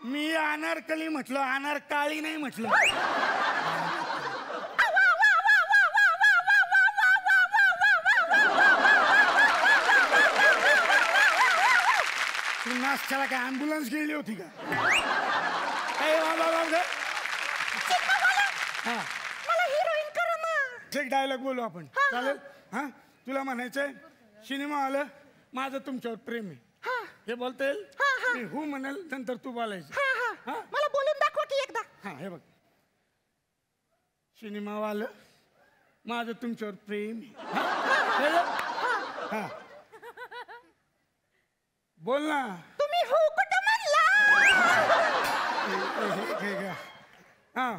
मी अनारकली म्हटलं, अनारकाळी नाही म्हटलं. तू नाश्त्याला काय ॲम्ब्युलन्स गेली होती का? एक डायलॉग बोलू आपण, चालेल? हा, तुला म्हणायचंय सिनेमा आलं माझं तुमच्यावर प्रेम आहे, हे बोलता येईल? मी हो म्हणाल, नंतर तू बोलायचं. मला बोलून दाखवा की एकदा. हा, हे बघ, सिनेमा आलं माझं तुमच्यावर प्रेम आहे. हा, बोल ना. तुम्ही हो कुठं म्हणला? हा,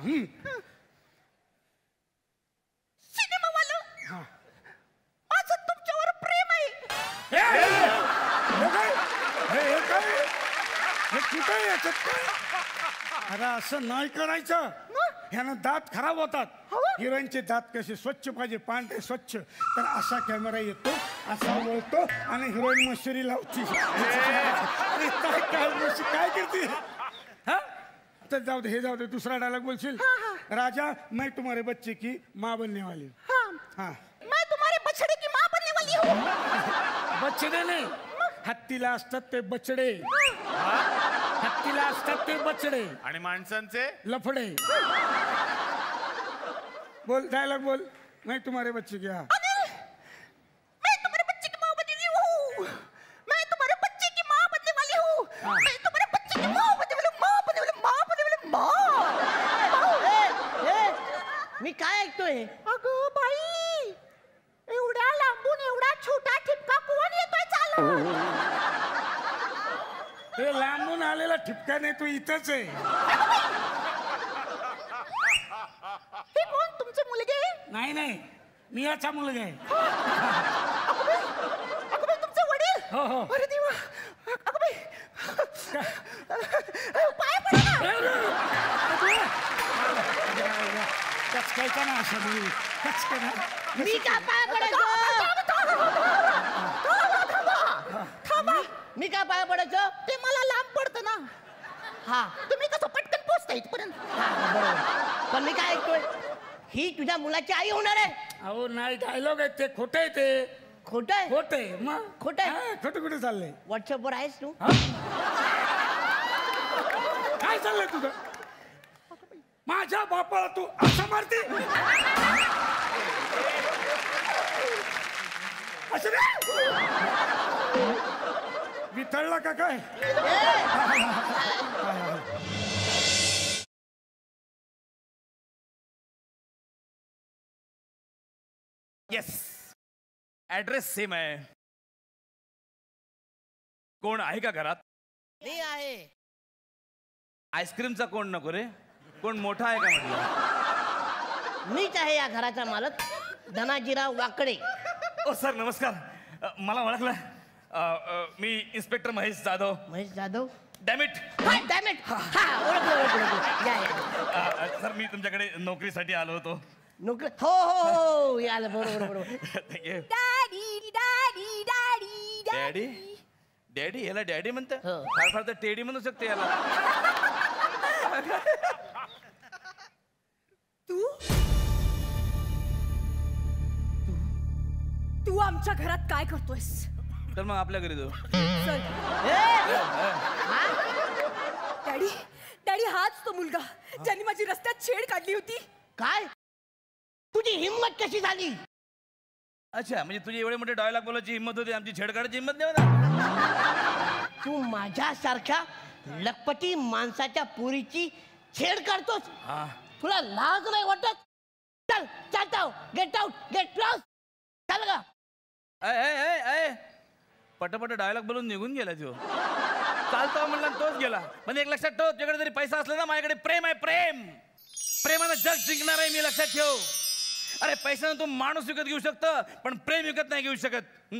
माझं तुमच्यावर प्रेम आहे. अरे असं नाही करायचं, ह्यानं दात खराब होतात. हिरोईनचे दात कसे स्वच्छ पाहिजे, पांढरे स्वच्छ. तर असा कॅमेरा येतो, असा वळतो आणि हिरोईन मशरी लावती. काय करते? आत्ताच जाऊ दे, हे जाऊ दे, दुसरा डायलॉग बोलशील. राजा मैं तुम्हारे बच्चे की माँ बनने वाली हूँ. हाँ मैं तुम्हारे बछड़े की माँ बनने वाली हूँ. बछडे नाही, हत्तीला असतात ते बछडे. हत्तीला असतात ते बछडे आणि माणसांचे लफडे. बोल डायलॉग बोल. मैं तुम्हारे बच्चे की. हाँ मैं तुम्हारे बच्चे की माँ बनने वाली हूँ. मैं तुम्हारे बच्चे की माँ बनने वाली हूँ. मैं तुम्हारे बच्चे की माँ बनने वाली हूँ. माँ बनने वाली, माँ बनने वाली, माँ. मी काय ऐकतोय? अगं बाई, एवढ्या लांबून एवढा छोटा ठिपका कोण येतोय चालत? ते लांबून आलेला ठिपका नाही, तू इथंच आहे. हे कोण तुमचे मुलगे? नाही नाही, मी याचा मुलगा आहे. अगं बाई, तुमचे वडील? हो हो. अरे देवा, अगं बाई, पाय पडा ना. कचकायचा ना अशा मुली, कचका. मी का पाय पडायचं? थांबा. मी का पाय पडायचं? ते मला लांब पडतं ना. हा तुम्ही कसं पटकन पोचता इथपर्यंत? हा बरोबर. पण मी काय ऐकतोय? ही तुझ्या मुलाची आई होणार आहे. अहो नाही, डायलॉग आहे ते, खोटं आहे ते. खोटं आहे? खोटं आहे मग. खोटं आहे? हा, खोटं कुठे चाललंय? व्हॉट्सअपवर आहेस तू? काय चाललंय तुझं? माझ्या बापाला तू असं मारते? असं नाही. वितळला का काय? येस, ऍड्रेस सेम आहे. कोण आहे का घरात? मी आहे. आईस्क्रीमचा कोण नको रे? कोण मोठा आहे का म्हटलं? मीच आहे या घराचा मालक, धनाजीराव वाकडे. ओ सर नमस्कार. मला ओळखलं? मी inspector Mahesh Jadhav. Mahesh Jadhav. Damn it. Damn it. हा ओळखलं. या या. सर मी तुमच्याकडे नोकरीसाठी आलो होतो. नोकरी? हो हो हो, आलं. बरोबर बरोबर. Daddy daddy daddy daddy. Daddy याला डॅडी म्हणतं? हो. फार फार तर टेडी म्हणू शकते याला. तू आमच्या घरात काय करतोयस? तर मग आपल्या घरी जाऊ. डॅडी डॅडी, हाच तो मुलगा ज्यांनी माझी रस्त्यात छेड काढली होती. काय? तुझी हिंमत कशी झाली? अच्छा, म्हणजे तुझी एवढे मोठे डायलॉग बोलायची हिंमत होती, आमची छेड काढायची हिंमत नाही होता? तू माझ्यासारख्या लखपती माणसाच्या पोरीची छेड काढतोस? तुला लाज नाही वाटत? चल चालता, गेट आउट, गेट लॉस्ट. चल गा. पटापट डायलॉग बोलून निघून गेला तो. चालतो म्हणला तोच गेला. पण एक लक्षात ठेव, तुझ्याकडे जरी पैसा असला ना, माझ्याकडे प्रेम आहे. प्रेम, प्रेमानं जग जिंकणार आहे मी, लक्षात ठेव. अरे पैशानं तू माणूस विकत घेऊ शकतो, पण प्रेम विकत नाही घेऊ शकत.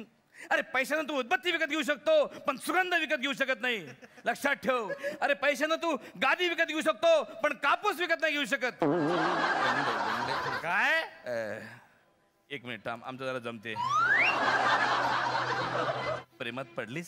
अरे पैशानं तू उदबत्ती विकत घेऊ शकतो, पण सुगंध विकत घेऊ शकत नाही, लक्षात ठेव. अरे पैशानं तू गादी विकत घेऊ शकतो, पण कापूस विकत नाही घेऊ शकत. काय? एक मिनिट थांब, आमचं जरा जमते. प्रेमात पडलीस?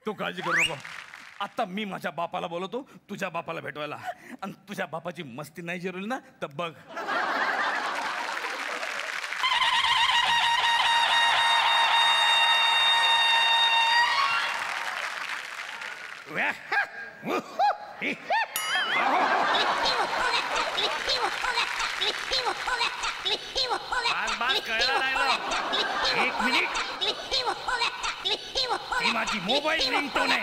तू काळजी करू नको. आता मी माझ्या बापाला बोलवतो तुझ्या बापाला भेटवायला, आणि तुझ्या बापाची मस्ती नाही जिरवली ना तर बघ. एक मिनिट, ही माझी मोबाईल रिंगटोन आहे.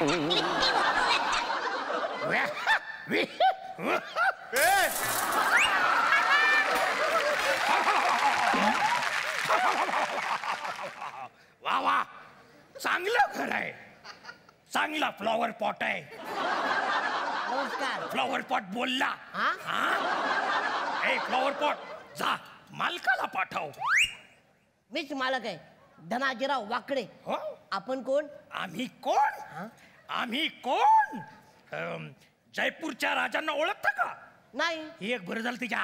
वा वा, चांगलं घर आहे, चांगला फ्लॉवर पॉट आहे. नमस्कार. फ्लॉवर पॉट बोलला. ए फ्लॉवर पॉट, जा मालकाला पाठव. मीच मालक आहे. धनाजीराव वाकडे. आपण कोण? आम्ही कोण? आम्ही कोण? जयपूरच्या राजांना ओळखता का? नाही. ही एक बरं झालं तिच्या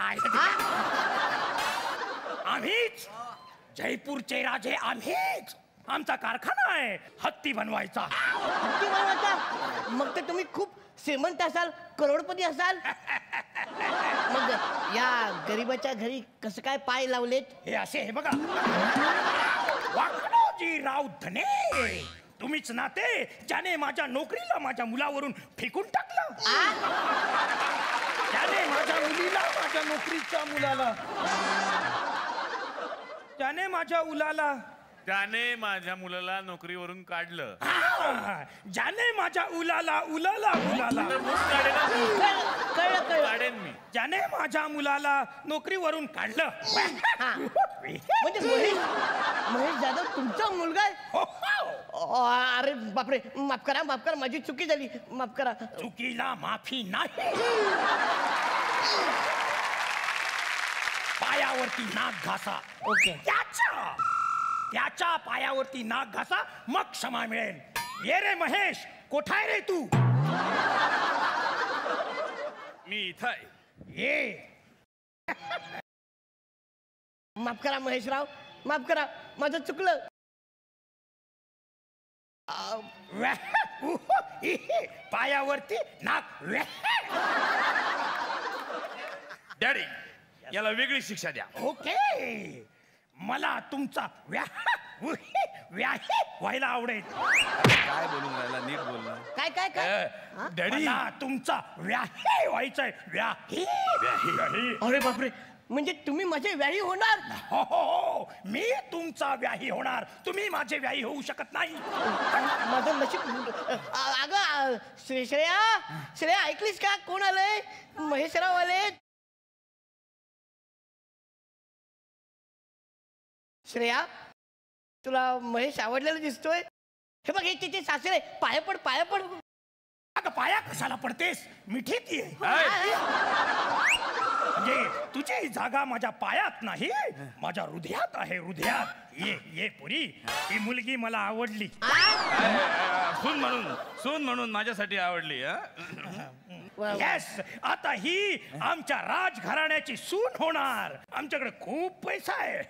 आम्हीच जयपूरचे राजे, आम्हीच. आमचा कारखाना आहे हत्ती बनवायचा. हत्ती बनवायचा? मग तर तुम्ही खूप श्रीमंत असाल, करोडपती असाल. मग या गरीबाच्या घरी कसं काय पाय लावलेत? हे असे हे बघा. वाकणोजी राव धने, तुम्हीच नाते ज्याने माझ्या नोकरीला माझ्या मुलावरून फेकून टाकलं. त्याने माझ्या मुलीला माझ्या नोकरीच्या मुलाला, त्याने माझ्या उलाला, त्याने माझ्या मुलाला नोकरीवरून काढलं. ज्याने माझ्या उलाला उलाला उलाला काढेन मी. ज्याने माझ्या मुलाला नोकरीवरून काढलं. म्हणजे महेश जाधव तुमचा मुलगा आहे? अरे बापरे, माफ करा माफ करा, माझी चुकी झाली, माफ करा. चुकीला माफी नाही. पायावरती नाक घासा. ओके. त्याच्या पायावरती नाक घासा, मग क्षमा मिळेल. ये रे महेश, कोठाय रे तू? मी इथं आहे. ये. माफ करा महेशराव, माफ करा, माझं चुकलं. पायावरती नाक. डॅडी, याला वेगळी शिक्षा द्या. ओके. मला तुमचा व्याही व्हायला आवडेल. काय बोलून राहिला, नीट बोल ना. काय काय काय? डॅडी, मला तुमचा व्याही व्हायचंय. व्याही. अरे बापरे, म्हणजे तुम्ही माझे व्याही होणार? हो, मी तुमचा व्याही होणार. तुम्ही माझे व्याही होऊ शकत नाही. माझं नशीब. अगं श्रेया ऐकलीस का? कोण आलंय? महेशराव आले. श्रेया, तुला महेश आवडलेला दिसतोय. हे बघ, हे तिथे सासरे. पाया पड, पाया पड. अगं पाया कशाला पडतेस? मिठीत ये. म्हणजे तुझी जागा माझ्या पायात नाही, माझ्या हृदयात आहे. हृदयात ये. ये पुरी, ही मुलगी मला आवडली. सून म्हणून माझ्यासाठी आवडली. येस, आता ही आमच्या राजघराण्याची सून होणार. आमच्याकडे खूप पैसा आहे.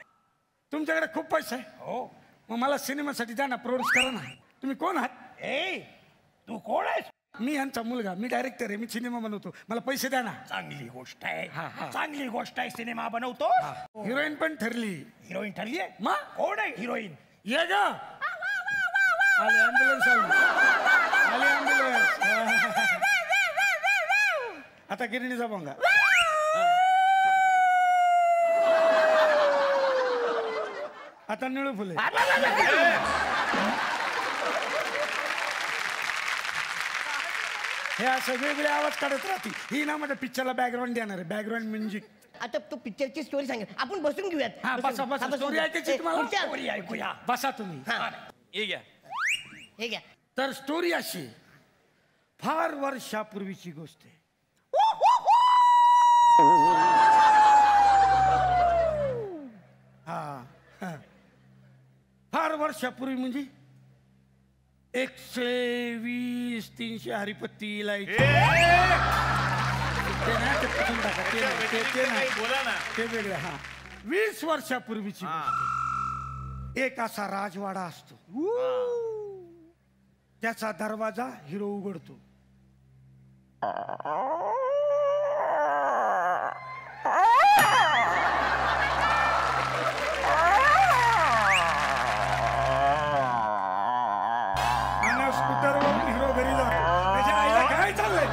तुमच्याकडे खूप पैसा आहे? हो. मग मला सिनेमासाठी द्या ना, प्रोड्यूस करा ना. तुम्ही कोण आहात? ए, तू कोण आहेस? मी यांचा मुलगा, मी डायरेक्टर आहे, मी सिनेमा बनवतो. मला पैसे द्या ना. चांगली गोष्ट आहे. चांगली गोष्ट आहे. सिनेमा बनवतो. हिरोईन पण ठरली. हिरोईन ठरली आहे? मग कोण आहे हिरोईन? ये ग. आले ॲम्ब्युलन्स, आले ॲम्ब्युलन्स. आता गिरणीचा बोंगा. आता निळू फुले. हे असं वेगळे आवाज काढत राहते. ही ना माझ्या पिक्चरला बॅकग्राऊंड देणार आहे. Background music. आता तू पिक्चरची स्टोरी सांगेल, आपण बसून घेऊयात. हा, बसा बसा. स्टोरी ऐकायची तुम्हाला? स्टोरी ऐकूया. बसा तुम्ही. ये घ्या. हे घ्या. तर स्टोरी अशी, फार वर्षापूर्वीची गोष्ट आहे. फार वर्षापूर्वी म्हणजे 120 300 हरिपत्ती इलायची. बोला ना. ते वेगळे. 20 वर्षापूर्वीची गोष्ट. एक असा राजवाडा असतो. त्याचा दरवाजा हिरो उघडतो. स्कूटरवरून हिरो घरी जातो. त्याच्या आईला काय चाललंय?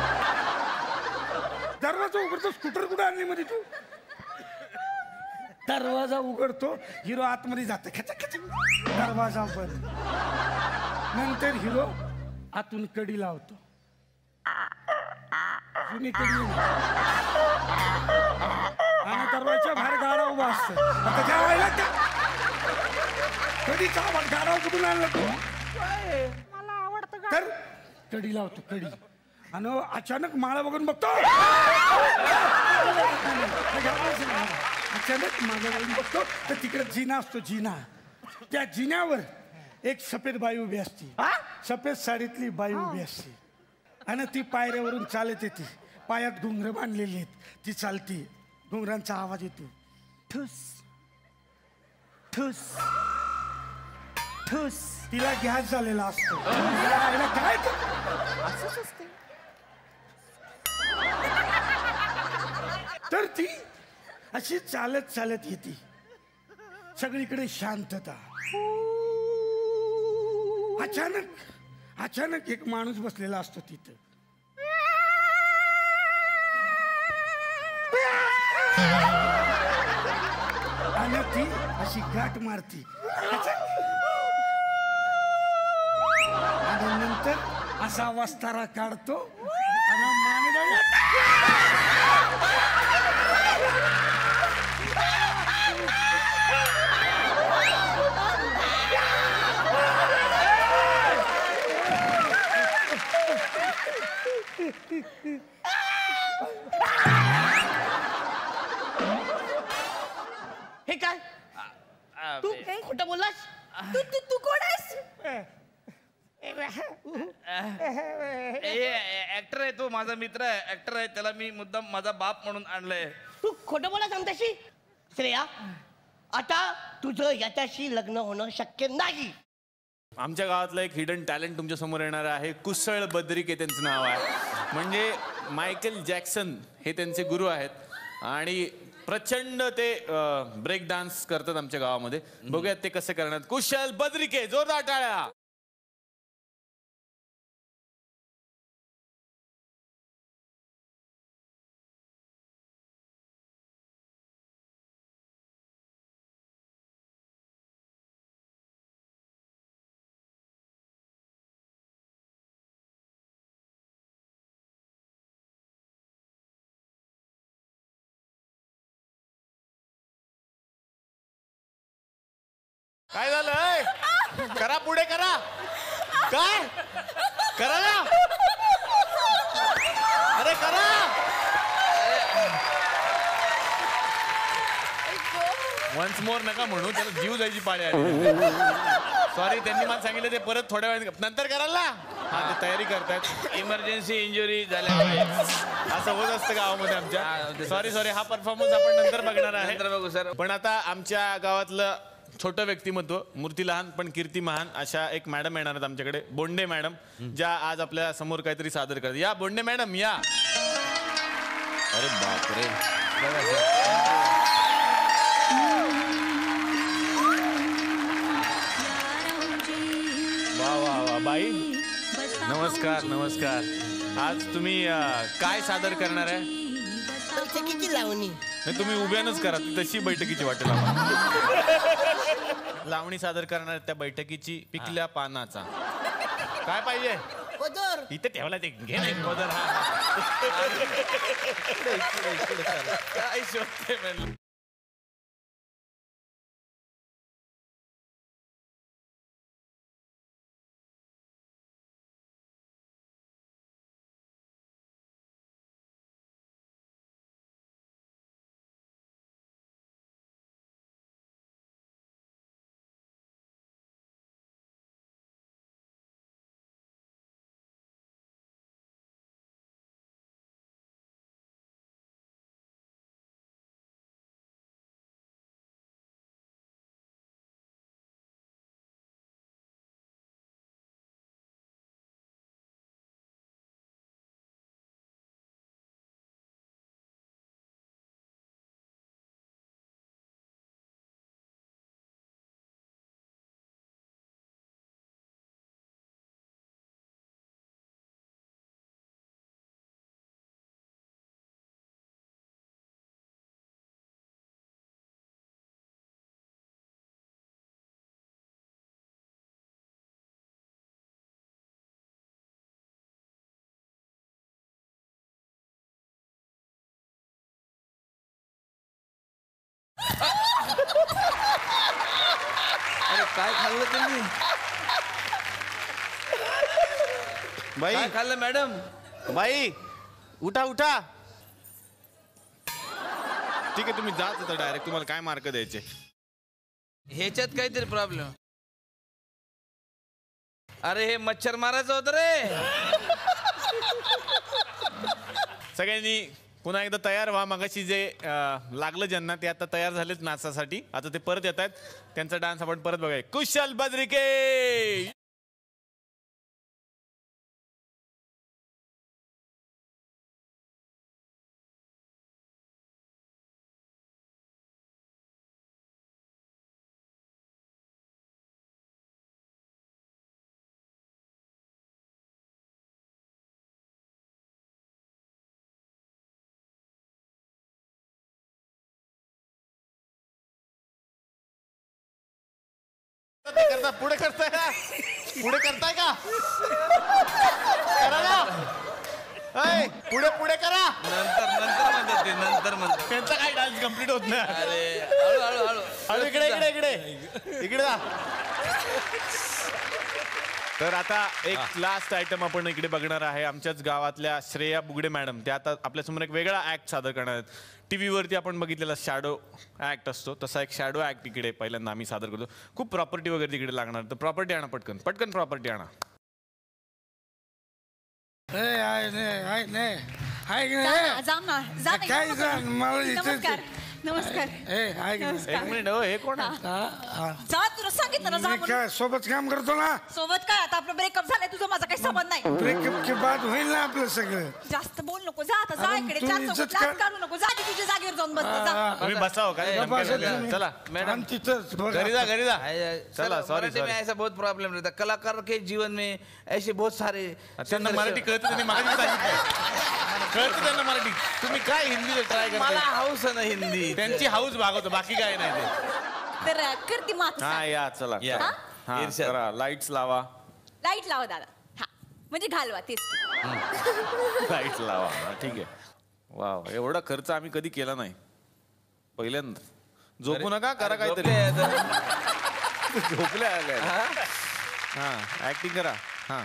दरवाजा उघडतो. स्कूटर कुठे आणली मध्ये तू? दरवाजा उघडतो. हिरो आतमध्ये जातो. दरवाजा बंद. नंतर हिरो आतून कडी लावतो. जुनी कडी. आणि दरवाजा बाहेर गाडा उभा असतो. त्याच्या आईला कधीचा आवाज गाडा कुठून आणला तू? तर कडी लावतो. कडी. आणि अचानक माळा बघून बघतो. अचानक माळा बघून बघतो तर तिकडे जिना असतो. जिना. त्या जिन्यावर एक सफेद बाई उभी असती, सफेद साडीतली बाई उभी असते आणि ती पायऱ्यावरून चालत येते, पायात घुंगर बांधलेली आहेत, ती चालती, घुंगरांचा आवाज येतो, ठुस ठुस ठुस. तिला गॅस झालेला असतो. काय तर ती अशी चालत चालत येते, सगळीकडे शांतता. अचानक एक माणूस बसलेला असतो तिथं. आणि ती अशी गाठ मारती आणि नंतर असा वस्तारा काढतो आणि हे काय तू खोटं बोललास? तू कोण आहेस? ऍक्टर आहे तो, माझा मित्र आहे, ऍक्टर आहे, त्याला मी मुद्दाम माझा बाप म्हणून आणलंय. तू खोटं बोला आमच्याशी. श्रेया, आता तुझं याच्याशी लग्न होणं शक्य नाही. आमच्या गावातलं एक हिडन टॅलेंट तुमच्या समोर येणार आहे. कुशळ बद्रिके त्यांचं नाव आहे. म्हणजे मायकेल जॅक्सन हे त्यांचे गुरु आहेत आणि प्रचंड ते ब्रेक डान्स करतात आमच्या गावामध्ये. बघूयात ते कसे करणार. कुशल बद्रिके, जोरदार टाळ्या. काय झालं? करा पुढे करा. काय करा ना? अरे करा. वन्स मोर नका म्हणू, त्याला जीव जायची पाळी आली. सॉरी, त्यांनी मला सांगितलं ते परत थोड्या वेळ नंतर कराल ना. हा, ते तयारी करतायत. इमर्जन्सी इंजुरी झाल्यामुळे असं होत असतं गावामध्ये आमच्या. सॉरी, हा परफॉर्मन्स आपण नंतर बघणार आहे. नंतर बघू सर. पण आता आमच्या गावातलं छोटं व्यक्तिमत्व, मूर्ती लहान पण कीर्ती महान, अशा एक मॅडम येणार आहेत आमच्याकडे, बोंडे मॅडम, ज्या आज आपल्या समोर काहीतरी सादर करतात. या बोंडे मॅडम या. अरे बापरे. वा वा वा. बाई नमस्कार नमस्कार. आज तुम्ही काय सादर करणार आहे? बैठकीची लावणी. नाही, तुम्ही उभ्यानच करा, ती तशी बैठकीची वाटेल. लावणी सादर करणार त्या बैठकीची पिकल्या पानाचा. काय पाहिजे? पदर. इथे ठेवला ते घे नाही पदर. काय शोधते म्हणलं. अरे काय खाल्लं तुम्ही? बाई काय खाल्लं मॅडम? बाई उठा उठा. ठीक आहे, तुम्ही जाच आता डायरेक्ट. तुम्हाला काय मार्क द्यायचे? ह्याच्यात काहीतरी प्रॉब्लेम. अरे हे मच्छर मारायचं होतं रे. सगळ्यांनी पुन्हा एकदा तयार व्हा. मगाशी जे लागलं ज्यांना ते आता तयार झालेच नाचासाठी. आता ते परत येत आहेत. त्यांचा डान्स आपण परत बघाय. कुशल बद्रिके. पुढे करताय का? पुढे करताय का? करा ना. पुढे पुढे करा. नंतर म्हणतात त्यांचा काय डान्स कम्प्लीट होत नाही. अरे हळू हळू हळू इकडे इकडे इकडे इकडे जा. तर आता एक लास्ट आयटम आपण इकडे बघणार आहे. आमच्याच गावातल्या श्रेया बुगडे मॅडम त्या आता आपल्यासमोर एक वेगळा ऍक्ट सादर करणार आहेत. टीव्हीवरती आपण बघितलेला शॅडो ऍक्ट असतो तसा एक शॅडो ऍक्ट इकडे पहिल्यांदा आम्ही सादर करतो. खूप प्रॉपर्टी वगैरे तिकडे लागणार. तर प्रॉपर्टी आणा पटकन पटकन प्रॉपर्टी आणा. नमस्कार नमस्कार. एक मिनिट हो हे कोण आहे? जा तुला सांगितलं ना जा म्हणून. काय सोबत काम करतो ना. सोबत काय आता आपलं ब्रेकअप झालंय तुझं माझा काही संबंध नाही. ब्रेकअप के बाद होईल ना आपलं सगळं. जास्त बोल नको जा आता जा इकडे तू चार इज्जत चौकात लाथ काढू नको. जा ती तुझ्या जागेवर जाऊन बस जा. तुम्ही बसाव काय चला मैडम तिथंच घरी जा घरी जा. चला sorry, मराठी में ऐसा बहुत प्रॉब्लम रहता. कलाकार के जीवन में ऐसे बहुत सारे. त्यांना मराठी कळतं त्यांनी मागे कळतं त्यांना मराठी. तुम्ही काय हिंदी ट्राय मला करता? हाऊस आहे ना हिंदी. त्यांची हाऊस भागवतो बाकी काय नाही ते. तर करते मात हा या चला या. हा इर्षद. करा लाईट्स लावा. लाईट लावा दादा. हा म्हणजे घालवा तेच. लाईट लावा हा, ठीक आहे. वाव एवढा खर्च आम्ही कधी केला नाही पहिल्यांदा. झोपू नका करा काहीतरी. झोपले आले हा ऍक्टिंग करा. हा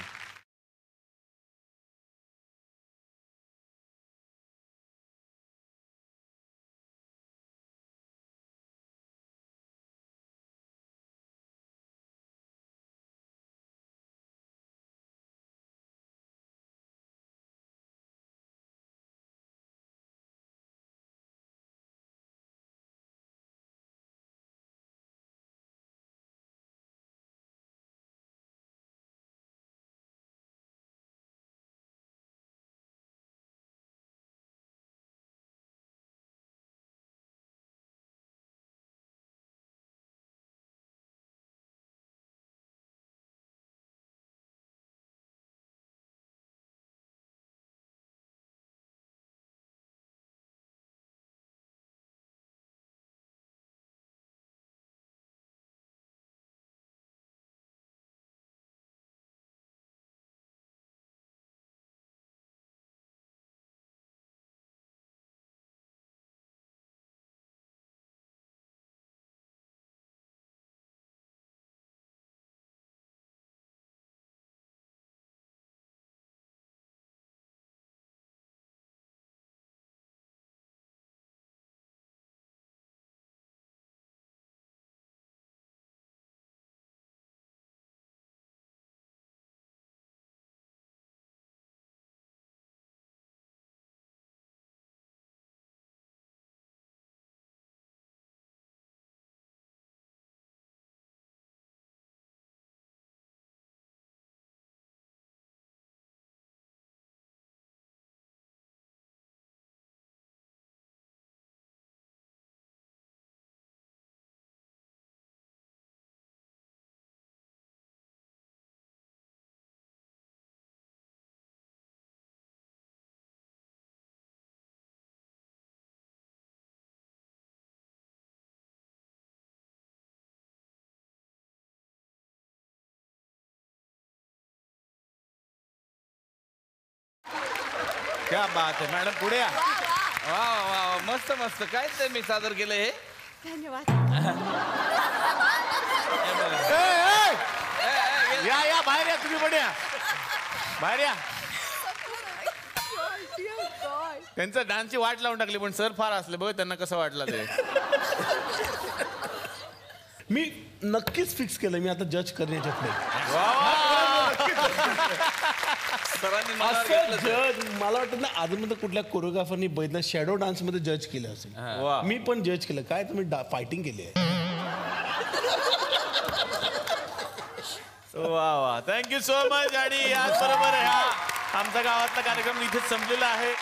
क्या बात आहे मॅडम पुढे या. वा वा मस्त मस्त. काय ते मी सादर केलं हे. धन्यवाद. या या बाहेर या तुम्ही पण या बाहेर या. त्यांचा डान्सची वाट लावून टाकली पण सर फार असले बघ त्यांना कसं वाटलं ते. मी नक्कीच फिक्स केलं मी आता जज करण्याच्यात नाही. असं जज मला वाटतं ना आजपर्यंत कुठल्या कोरिओग्राफरनी बैठना शॅडो डान्स मध्ये जज केलं असेल. मी पण जज केलं. काय तुम्ही फायटिंग केली आहे. वा वा, थँक्यू सो मच. आणि याचबरोबर ह्या आमचा गावातला कार्यक्रम इथेच संपलेला आहे.